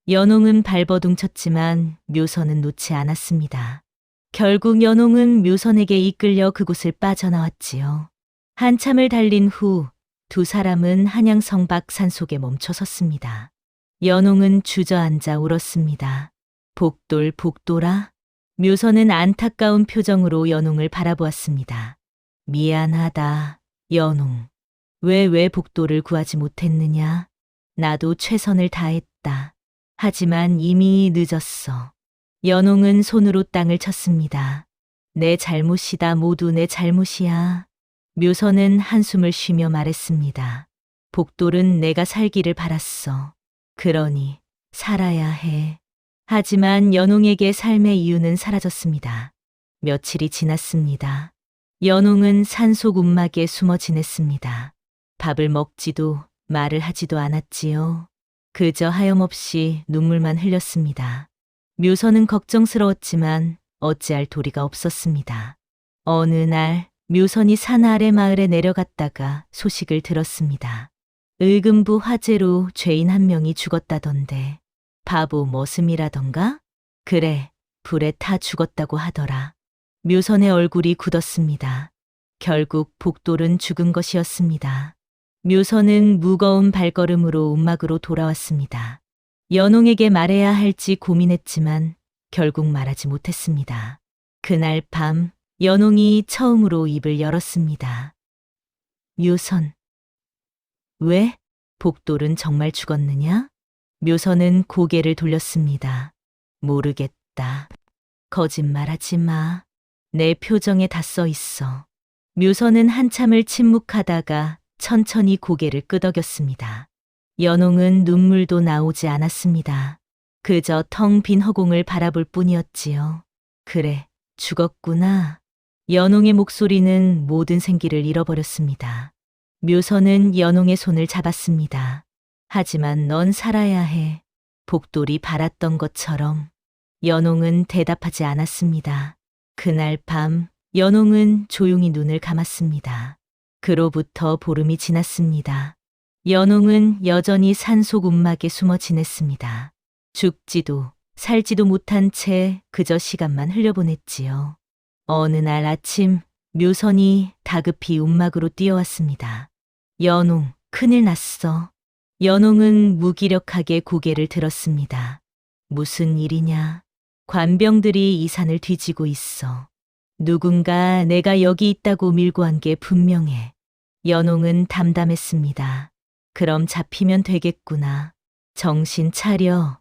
연홍은 발버둥 쳤지만 묘선은 놓지 않았습니다. 결국 연홍은 묘선에게 이끌려 그곳을 빠져나왔지요. 한참을 달린 후 두 사람은 한양성 밖 산속에 멈춰 섰습니다. 연홍은 주저앉아 울었습니다. 복돌, 복돌아. 묘선은 안타까운 표정으로 연홍을 바라보았습니다. 미안하다, 연홍. 왜 복돌을 구하지 못했느냐? 나도 최선을 다했다. 하지만 이미 늦었어. 연홍은 손으로 땅을 쳤습니다. 내 잘못이다, 모두 내 잘못이야. 묘선은 한숨을 쉬며 말했습니다. 복돌은 내가 살기를 바랐어. 그러니 살아야 해. 하지만 연홍에게 삶의 이유는 사라졌습니다. 며칠이 지났습니다. 연홍은 산속 움막에 숨어 지냈습니다. 밥을 먹지도 말을 하지도 않았지요. 그저 하염없이 눈물만 흘렸습니다. 묘선은 걱정스러웠지만 어찌할 도리가 없었습니다. 어느 날 묘선이 산 아래 마을에 내려갔다가 소식을 들었습니다. 의금부 화재로 죄인 한 명이 죽었다던데. 바보 머슴이라던가? 그래, 불에 타 죽었다고 하더라. 묘선의 얼굴이 굳었습니다. 결국 복돌은 죽은 것이었습니다. 묘선은 무거운 발걸음으로 움막으로 돌아왔습니다. 연홍에게 말해야 할지 고민했지만 결국 말하지 못했습니다. 그날 밤 연홍이 처음으로 입을 열었습니다. 묘선. 왜? 복돌은 정말 죽었느냐? 묘선은 고개를 돌렸습니다. 모르겠다. 거짓말하지 마. 내 표정에 다 써 있어. 묘선은 한참을 침묵하다가 천천히 고개를 끄덕였습니다. 연홍은 눈물도 나오지 않았습니다. 그저 텅 빈 허공을 바라볼 뿐이었지요. 그래, 죽었구나. 연홍의 목소리는 모든 생기를 잃어버렸습니다. 묘선은 연홍의 손을 잡았습니다. 하지만 넌 살아야 해. 복돌이 바랐던 것처럼. 연홍은 대답하지 않았습니다. 그날 밤 연홍은 조용히 눈을 감았습니다. 그로부터 보름이 지났습니다. 연홍은 여전히 산속 움막에 숨어 지냈습니다. 죽지도 살지도 못한 채 그저 시간만 흘려보냈지요. 어느 날 아침 묘선이 다급히 움막으로 뛰어왔습니다. 연홍, 큰일 났어. 연홍은 무기력하게 고개를 들었습니다. 무슨 일이냐? 관병들이 이 산을 뒤지고 있어. 누군가 내가 여기 있다고 밀고 한 게 분명해. 연홍은 담담했습니다. 그럼 잡히면 되겠구나. 정신 차려.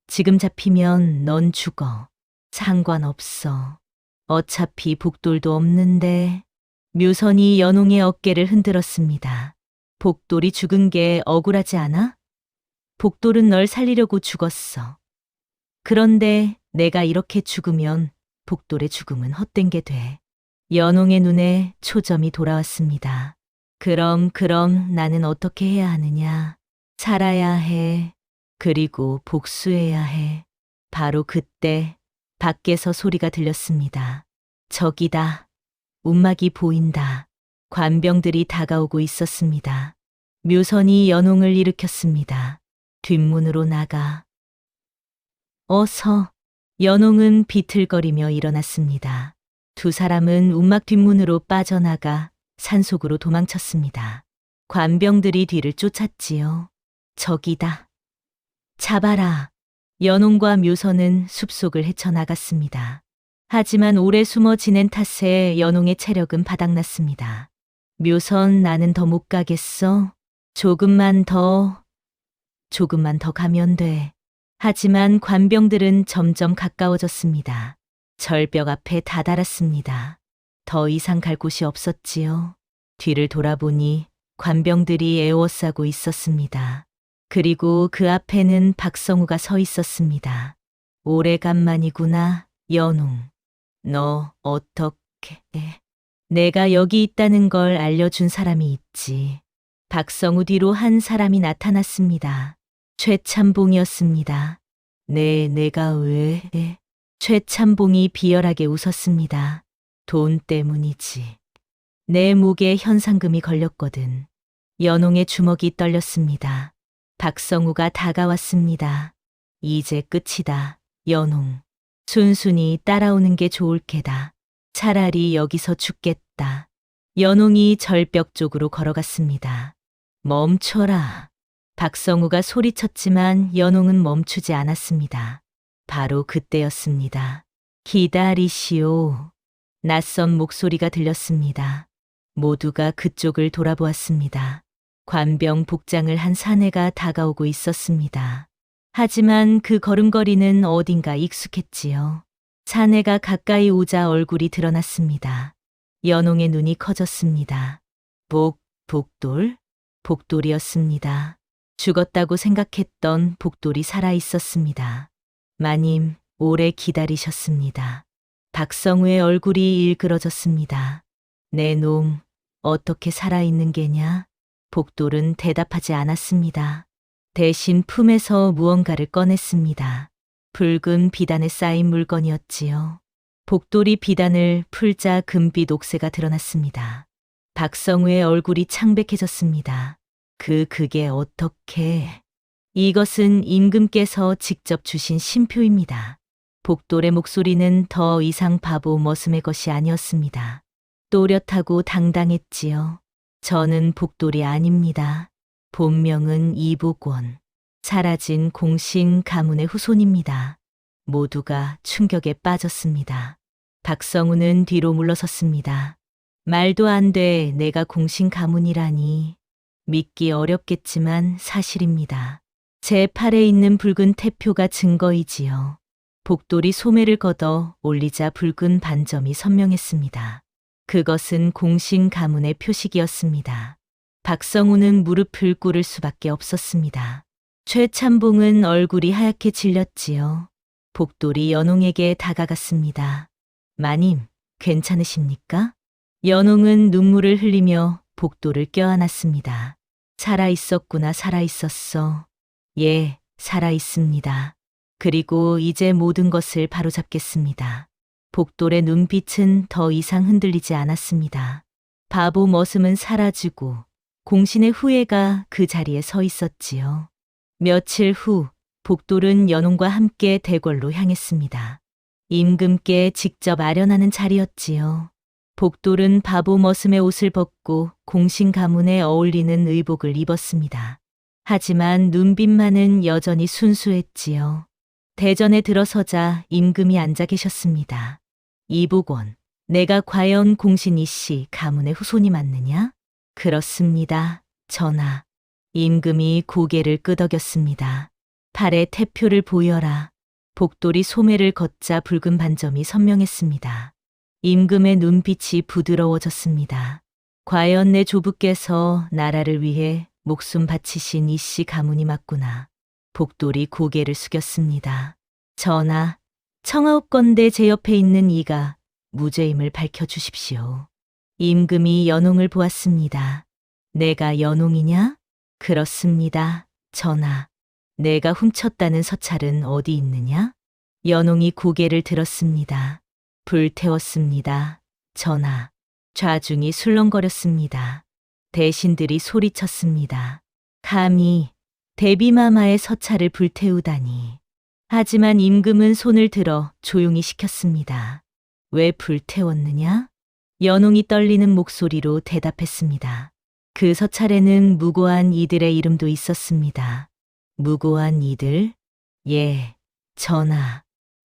지금 잡히면 넌 죽어. 상관없어. 어차피 복돌도 없는데. 묘선이 연홍의 어깨를 흔들었습니다. 복돌이 죽은 게 억울하지 않아? 복돌은 널 살리려고 죽었어. 그런데 내가 이렇게 죽으면 복돌의 죽음은 헛된 게 돼. 연홍의 눈에 초점이 돌아왔습니다. 그럼 나는 어떻게 해야 하느냐? 살아야 해. 그리고 복수해야 해. 바로 그때 밖에서 소리가 들렸습니다. 저기다. 움막이 보인다. 관병들이 다가오고 있었습니다. 묘선이 연홍을 일으켰습니다. 뒷문으로 나가. 어서. 연홍은 비틀거리며 일어났습니다. 두 사람은 움막 뒷문으로 빠져나가 산속으로 도망쳤습니다. 관병들이 뒤를 쫓았지요. 저기다. 잡아라. 연홍과 묘선은 숲속을 헤쳐나갔습니다. 하지만 오래 숨어 지낸 탓에 연홍의 체력은 바닥났습니다. 묘선, 나는 더 못 가겠어. 조금만 더 가면 돼. 하지만 관병들은 점점 가까워졌습니다. 절벽 앞에 다다랐습니다. 더 이상 갈 곳이 없었지요. 뒤를 돌아보니 관병들이 에워싸고 있었습니다. 그리고 그 앞에는 박성우가 서 있었습니다. 오래간만이구나, 연홍. 너 어떻게 해? 내가 여기 있다는 걸 알려준 사람이 있지. 박성우 뒤로 한 사람이 나타났습니다. 최참봉이었습니다. 네, 내가 왜? 최참봉이 비열하게 웃었습니다. 돈 때문이지. 내 목에 현상금이 걸렸거든. 연홍의 주먹이 떨렸습니다. 박성우가 다가왔습니다. 이제 끝이다, 연홍. 순순히 따라오는 게 좋을 게다. 차라리 여기서 죽겠다. 연홍이 절벽 쪽으로 걸어갔습니다. 멈춰라. 박성우가 소리쳤지만 연홍은 멈추지 않았습니다. 바로 그때였습니다. 기다리시오. 낯선 목소리가 들렸습니다. 모두가 그쪽을 돌아보았습니다. 관병 복장을 한 사내가 다가오고 있었습니다. 하지만 그 걸음걸이는 어딘가 익숙했지요. 사내가 가까이 오자 얼굴이 드러났습니다. 연홍의 눈이 커졌습니다. 복돌? 복돌이었습니다. 죽었다고 생각했던 복돌이 살아 있었습니다. 마님, 오래 기다리셨습니다. 박성우의 얼굴이 일그러졌습니다. 내 놈, 어떻게 살아있는 게냐? 복돌은 대답하지 않았습니다. 대신 품에서 무언가를 꺼냈습니다. 붉은 비단에 쌓인 물건이었지요. 복돌이 비단을 풀자 금빛 옥새가 드러났습니다. 박성우의 얼굴이 창백해졌습니다. 그게 어떻게? 이것은 임금께서 직접 주신 신표입니다. 복돌의 목소리는 더 이상 바보 머슴의 것이 아니었습니다. 또렷하고 당당했지요. 저는 복돌이 아닙니다. 본명은 이복원. 사라진 공신 가문의 후손입니다. 모두가 충격에 빠졌습니다. 박성우는 뒤로 물러섰습니다. 말도 안 돼, 내가 공신 가문이라니. 믿기 어렵겠지만 사실입니다. 제 팔에 있는 붉은 태표가 증거이지요. 복돌이 소매를 걷어 올리자 붉은 반점이 선명했습니다. 그것은 공신 가문의 표식이었습니다. 박성우는 무릎을 꿇을 수밖에 없었습니다. 최참봉은 얼굴이 하얗게 질렸지요. 복돌이 연홍에게 다가갔습니다. 마님, 괜찮으십니까? 연홍은 눈물을 흘리며 복돌을 껴안았습니다. 살아있었구나, 살아있었어. 예, 살아있습니다. 그리고 이제 모든 것을 바로잡겠습니다. 복돌의 눈빛은 더 이상 흔들리지 않았습니다. 바보 머슴은 사라지고 공신의 후예가 그 자리에 서 있었지요. 며칠 후 복돌은 연홍과 함께 대궐로 향했습니다. 임금께 직접 아련하는 자리였지요. 복돌은 바보 머슴의 옷을 벗고 공신 가문에 어울리는 의복을 입었습니다. 하지만 눈빛만은 여전히 순수했지요. 대전에 들어서자 임금이 앉아 계셨습니다. 이복원, 내가 과연 공신이 씨 가문의 후손이 맞느냐? 그렇습니다, 전하. 임금이 고개를 끄덕였습니다. 팔에 태표를 보여라. 복돌이 소매를 걷자 붉은 반점이 선명했습니다. 임금의 눈빛이 부드러워졌습니다. 과연 내 조부께서 나라를 위해 목숨 바치신 이 씨 가문이 맞구나. 복돌이 고개를 숙였습니다. 전하, 청하옵건대 제 옆에 있는 이가 무죄임을 밝혀주십시오. 임금이 연홍을 보았습니다. 내가 연홍이냐? 그렇습니다, 전하. 내가 훔쳤다는 서찰은 어디 있느냐? 연홍이 고개를 들었습니다. 불태웠습니다, 전하. 좌중이 술렁거렸습니다. 대신들이 소리쳤습니다. 감히 대비마마의 서찰을 불태우다니. 하지만 임금은 손을 들어 조용히 시켰습니다. 왜 불태웠느냐? 연홍이 떨리는 목소리로 대답했습니다. 그 서찰에는 무고한 이들의 이름도 있었습니다. 무고한 이들? 예, 전하.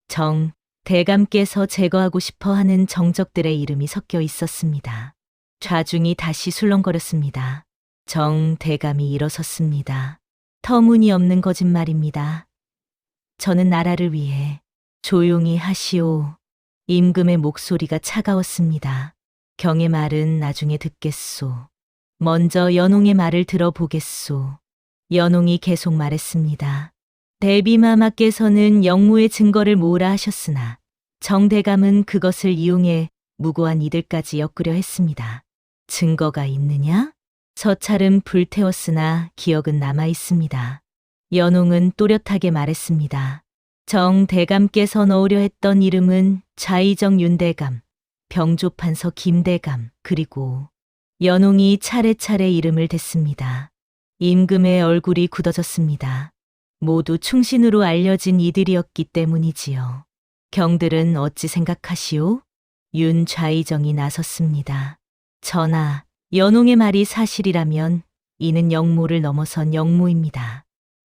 정 대감께서 제거하고 싶어 하는 정적들의 이름이 섞여 있었습니다. 좌중이 다시 술렁거렸습니다. 정 대감이 일어섰습니다. 터무니없는 거짓말입니다. 저는 나라를 위해 조용히 하시오. 임금의 목소리가 차가웠습니다. 경의 말은 나중에 듣겠소. 먼저 연홍의 말을 들어보겠소. 연홍이 계속 말했습니다. 대비마마께서는 영무의 증거를 모으라 하셨으나 정대감은 그것을 이용해 무고한 이들까지 엮으려 했습니다. 증거가 있느냐? 서찰은 불태웠으나 기억은 남아 있습니다. 연홍은 또렷하게 말했습니다. 정대감께서 넣으려 했던 이름은 좌의정 윤대감, 병조판서 김대감, 그리고 연홍이 차례차례 이름을 댔습니다. 임금의 얼굴이 굳어졌습니다. 모두 충신으로 알려진 이들이었기 때문이지요. 경들은 어찌 생각하시오? 윤 좌의정이 나섰습니다. 전하, 연홍의 말이 사실이라면 이는 영모를 넘어선 영모입니다.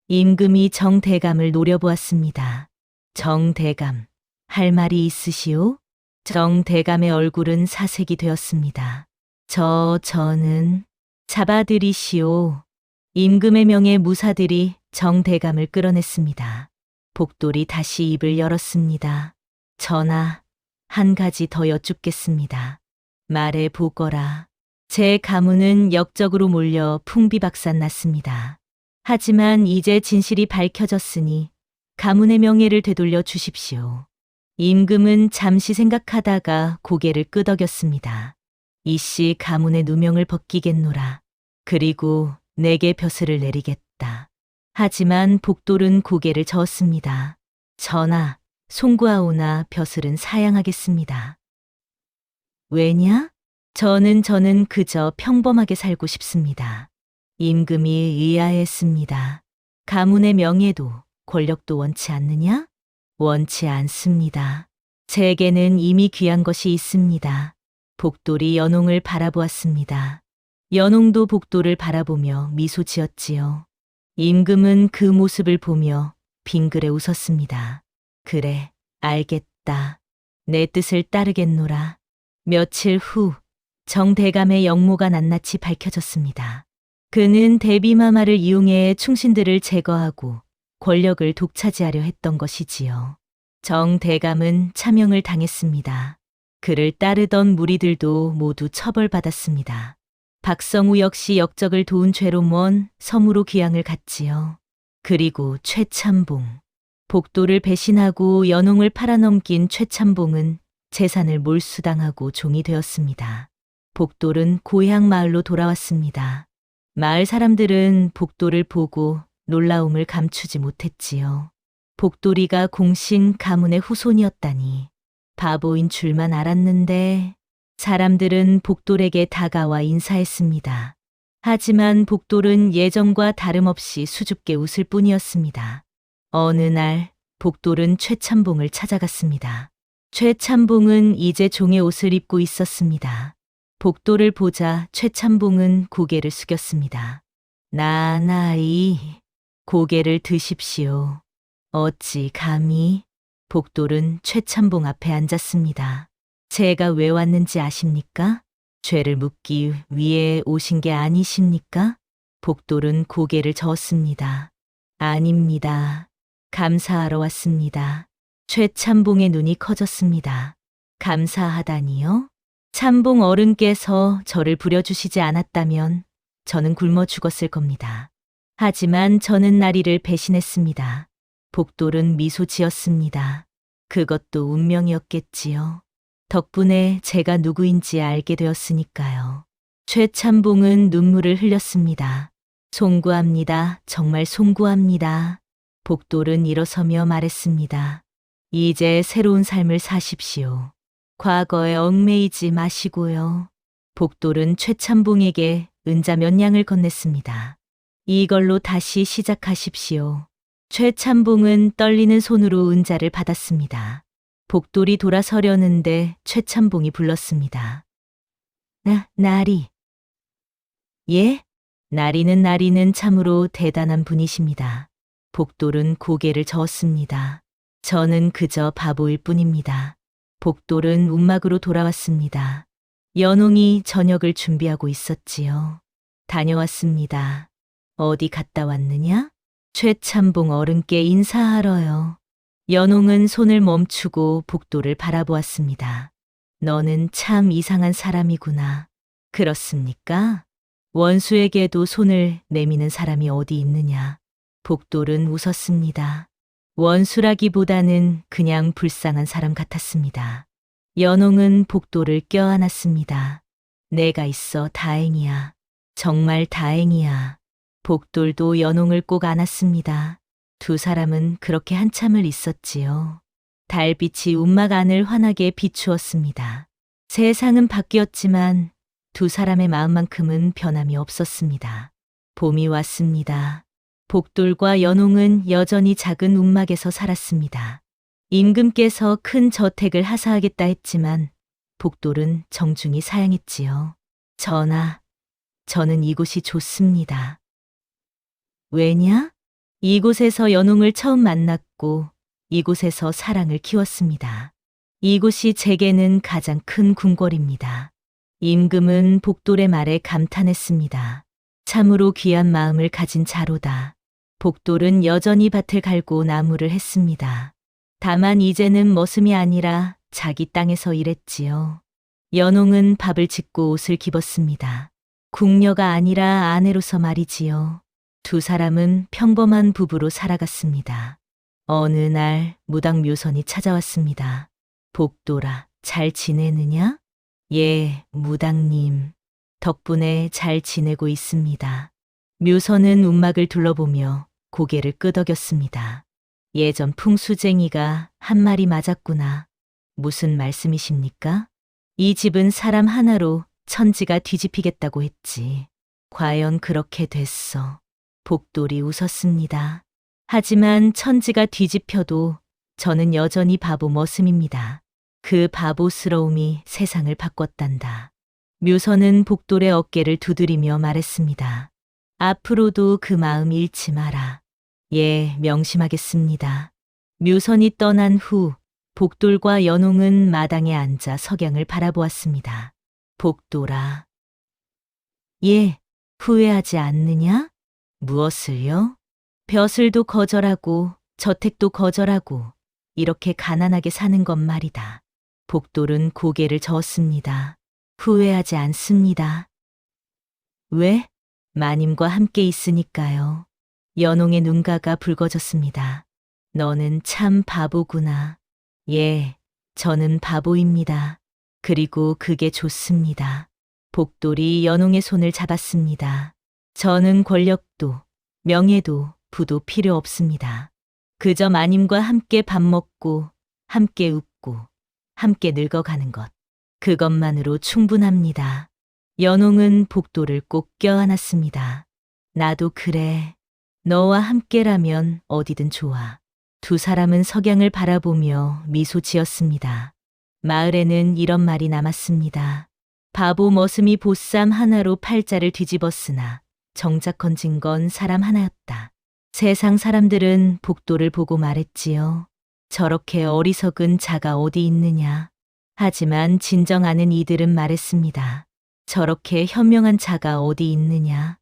임금이 정대감을 노려보았습니다. 정대감, 할 말이 있으시오? 정대감의 얼굴은 사색이 되었습니다. 저는 잡아들이시오. 임금의 명의 무사들이 정대감을 끌어냈습니다. 복돌이 다시 입을 열었습니다. 전하, 한 가지 더 여쭙겠습니다. 말해 보거라. 제 가문은 역적으로 몰려 풍비박산 났습니다. 하지만 이제 진실이 밝혀졌으니 가문의 명예를 되돌려 주십시오. 임금은 잠시 생각하다가 고개를 끄덕였습니다. 이씨 가문의 누명을 벗기겠노라. 그리고 내게 벼슬을 내리겠다. 하지만 복돌은 고개를 저었습니다. 전하, 송구하오나 벼슬은 사양하겠습니다. 왜냐? 저는 그저 평범하게 살고 싶습니다. 임금이 의아했습니다. 가문의 명예도 권력도 원치 않느냐? 원치 않습니다. 제게는 이미 귀한 것이 있습니다. 복돌이 연홍을 바라보았습니다. 연홍도 복돌을 바라보며 미소 지었지요. 임금은 그 모습을 보며 빙그레 웃었습니다. 그래, 알겠다. 내 뜻을 따르겠노라. 며칠 후 정대감의 영모가 낱낱이 밝혀졌습니다. 그는 대비마마를 이용해 충신들을 제거하고 권력을 독차지하려 했던 것이지요. 정대감은 차명을 당했습니다. 그를 따르던 무리들도 모두 처벌받았습니다. 박성우 역시 역적을 도운 죄로 먼 섬으로 귀향을 갔지요. 그리고 최참봉. 복도를 배신하고 연홍을 팔아넘긴 최참봉은 재산을 몰수당하고 종이 되었습니다. 복돌은 고향 마을로 돌아왔습니다. 마을 사람들은 복돌을 보고 놀라움을 감추지 못했지요. 복돌이가 공신 가문의 후손이었다니 바보인 줄만 알았는데 사람들은 복돌에게 다가와 인사했습니다. 하지만 복돌은 예전과 다름없이 수줍게 웃을 뿐이었습니다. 어느 날 복돌은 최참봉을 찾아갔습니다. 최참봉은 이제 종의 옷을 입고 있었습니다. 복돌을 보자 최참봉은 고개를 숙였습니다. 나나이, 고개를 드십시오. 어찌 감히? 복돌은 최참봉 앞에 앉았습니다. 제가 왜 왔는지 아십니까? 죄를 묻기 위해 오신 게 아니십니까? 복돌은 고개를 저었습니다. 아닙니다. 감사하러 왔습니다. 최참봉의 눈이 커졌습니다. 감사하다니요? 참봉 어른께서 저를 부려주시지 않았다면 저는 굶어 죽었을 겁니다. 하지만 저는 나리를 배신했습니다. 복돌은 미소 지었습니다. 그것도 운명이었겠지요. 덕분에 제가 누구인지 알게 되었으니까요. 최참봉은 눈물을 흘렸습니다. 송구합니다. 정말 송구합니다. 복돌은 일어서며 말했습니다. 이제 새로운 삶을 사십시오. 과거에 얽매이지 마시고요. 복돌은 최참봉에게 은자 몇 냥을 건넸습니다. 이걸로 다시 시작하십시오. 최참봉은 떨리는 손으로 은자를 받았습니다. 복돌이 돌아서려는데 최참봉이 불렀습니다. 나리. 예? 나리는 참으로 대단한 분이십니다. 복돌은 고개를 저었습니다. 저는 그저 바보일 뿐입니다. 복돌은 움막으로 돌아왔습니다. 연홍이 저녁을 준비하고 있었지요. 다녀왔습니다. 어디 갔다 왔느냐? 최참봉 어른께 인사하러요. 연홍은 손을 멈추고 복돌을 바라보았습니다. 너는 참 이상한 사람이구나. 그렇습니까? 원수에게도 손을 내미는 사람이 어디 있느냐. 복돌은 웃었습니다. 원수라기보다는 그냥 불쌍한 사람 같았습니다. 연홍은 복돌을 껴안았습니다. 내가 있어 다행이야. 정말 다행이야. 복돌도 연홍을 꼭 안았습니다. 두 사람은 그렇게 한참을 있었지요. 달빛이 움막 안을 환하게 비추었습니다. 세상은 바뀌었지만 두 사람의 마음만큼은 변함이 없었습니다. 봄이 왔습니다. 복돌과 연홍은 여전히 작은 움막에서 살았습니다. 임금께서 큰 저택을 하사하겠다 했지만 복돌은 정중히 사양했지요. 전하, 저는 이곳이 좋습니다. 왜냐? 이곳에서 연홍을 처음 만났고 이곳에서 사랑을 키웠습니다. 이곳이 제게는 가장 큰 궁궐입니다. 임금은 복돌의 말에 감탄했습니다. 참으로 귀한 마음을 가진 자로다. 복돌은 여전히 밭을 갈고 나무를 했습니다. 다만 이제는 머슴이 아니라 자기 땅에서 일했지요. 연홍은 밥을 짓고 옷을 입었습니다. 궁녀가 아니라 아내로서 말이지요. 두 사람은 평범한 부부로 살아갔습니다. 어느 날 무당 묘선이 찾아왔습니다. 복돌아, 잘 지내느냐? 예, 무당님. 덕분에 잘 지내고 있습니다. 묘선은 움막을 둘러보며 고개를 끄덕였습니다. 예전 풍수쟁이가 한 말이 맞았구나. 무슨 말씀이십니까? 이 집은 사람 하나로 천지가 뒤집히겠다고 했지. 과연 그렇게 됐어. 복돌이 웃었습니다. 하지만 천지가 뒤집혀도 저는 여전히 바보 머슴입니다. 그 바보스러움이 세상을 바꿨단다. 묘선은 복돌의 어깨를 두드리며 말했습니다. 앞으로도 그 마음 잃지 마라. 예, 명심하겠습니다. 묘선이 떠난 후 복돌과 연홍은 마당에 앉아 석양을 바라보았습니다. 복돌아. 예, 후회하지 않느냐? 무엇을요? 벼슬도 거절하고 저택도 거절하고 이렇게 가난하게 사는 것 말이다. 복돌은 고개를 저었습니다. 후회하지 않습니다. 왜? 마님과 함께 있으니까요. 연홍의 눈가가 붉어졌습니다. 너는 참 바보구나. 예, 저는 바보입니다. 그리고 그게 좋습니다. 복돌이 연홍의 손을 잡았습니다. 저는 권력도, 명예도, 부도 필요 없습니다. 그저 마님과 함께 밥 먹고, 함께 웃고, 함께 늙어가는 것. 그것만으로 충분합니다. 연홍은 복돌을 꼭 껴안았습니다. 나도 그래. 너와 함께라면 어디든 좋아. 두 사람은 석양을 바라보며 미소 지었습니다. 마을에는 이런 말이 남았습니다. 바보 머슴이 보쌈 하나로 팔자를 뒤집었으나 정작 건진 건 사람 하나였다. 세상 사람들은 복돌을 보고 말했지요. 저렇게 어리석은 자가 어디 있느냐. 하지만 진정하는 이들은 말했습니다. 저렇게 현명한 자가 어디 있느냐?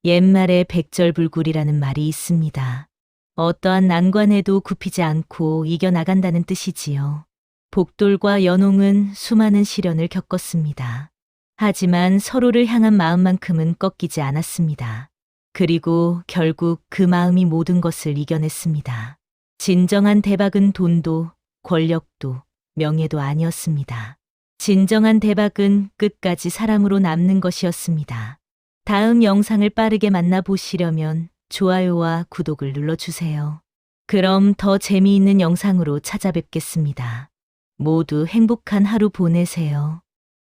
옛말에 백절불굴이라는 말이 있습니다. 어떠한 난관에도 굽히지 않고 이겨나간다는 뜻이지요. 복돌과 연홍은 수많은 시련을 겪었습니다. 하지만 서로를 향한 마음만큼은 꺾이지 않았습니다. 그리고 결국 그 마음이 모든 것을 이겨냈습니다. 진정한 대박은 돈도 권력도 명예도 아니었습니다. 진정한 대박은 끝까지 사람으로 남는 것이었습니다. 다음 영상을 빠르게 만나보시려면 좋아요와 구독을 눌러주세요. 그럼 더 재미있는 영상으로 찾아뵙겠습니다. 모두 행복한 하루 보내세요.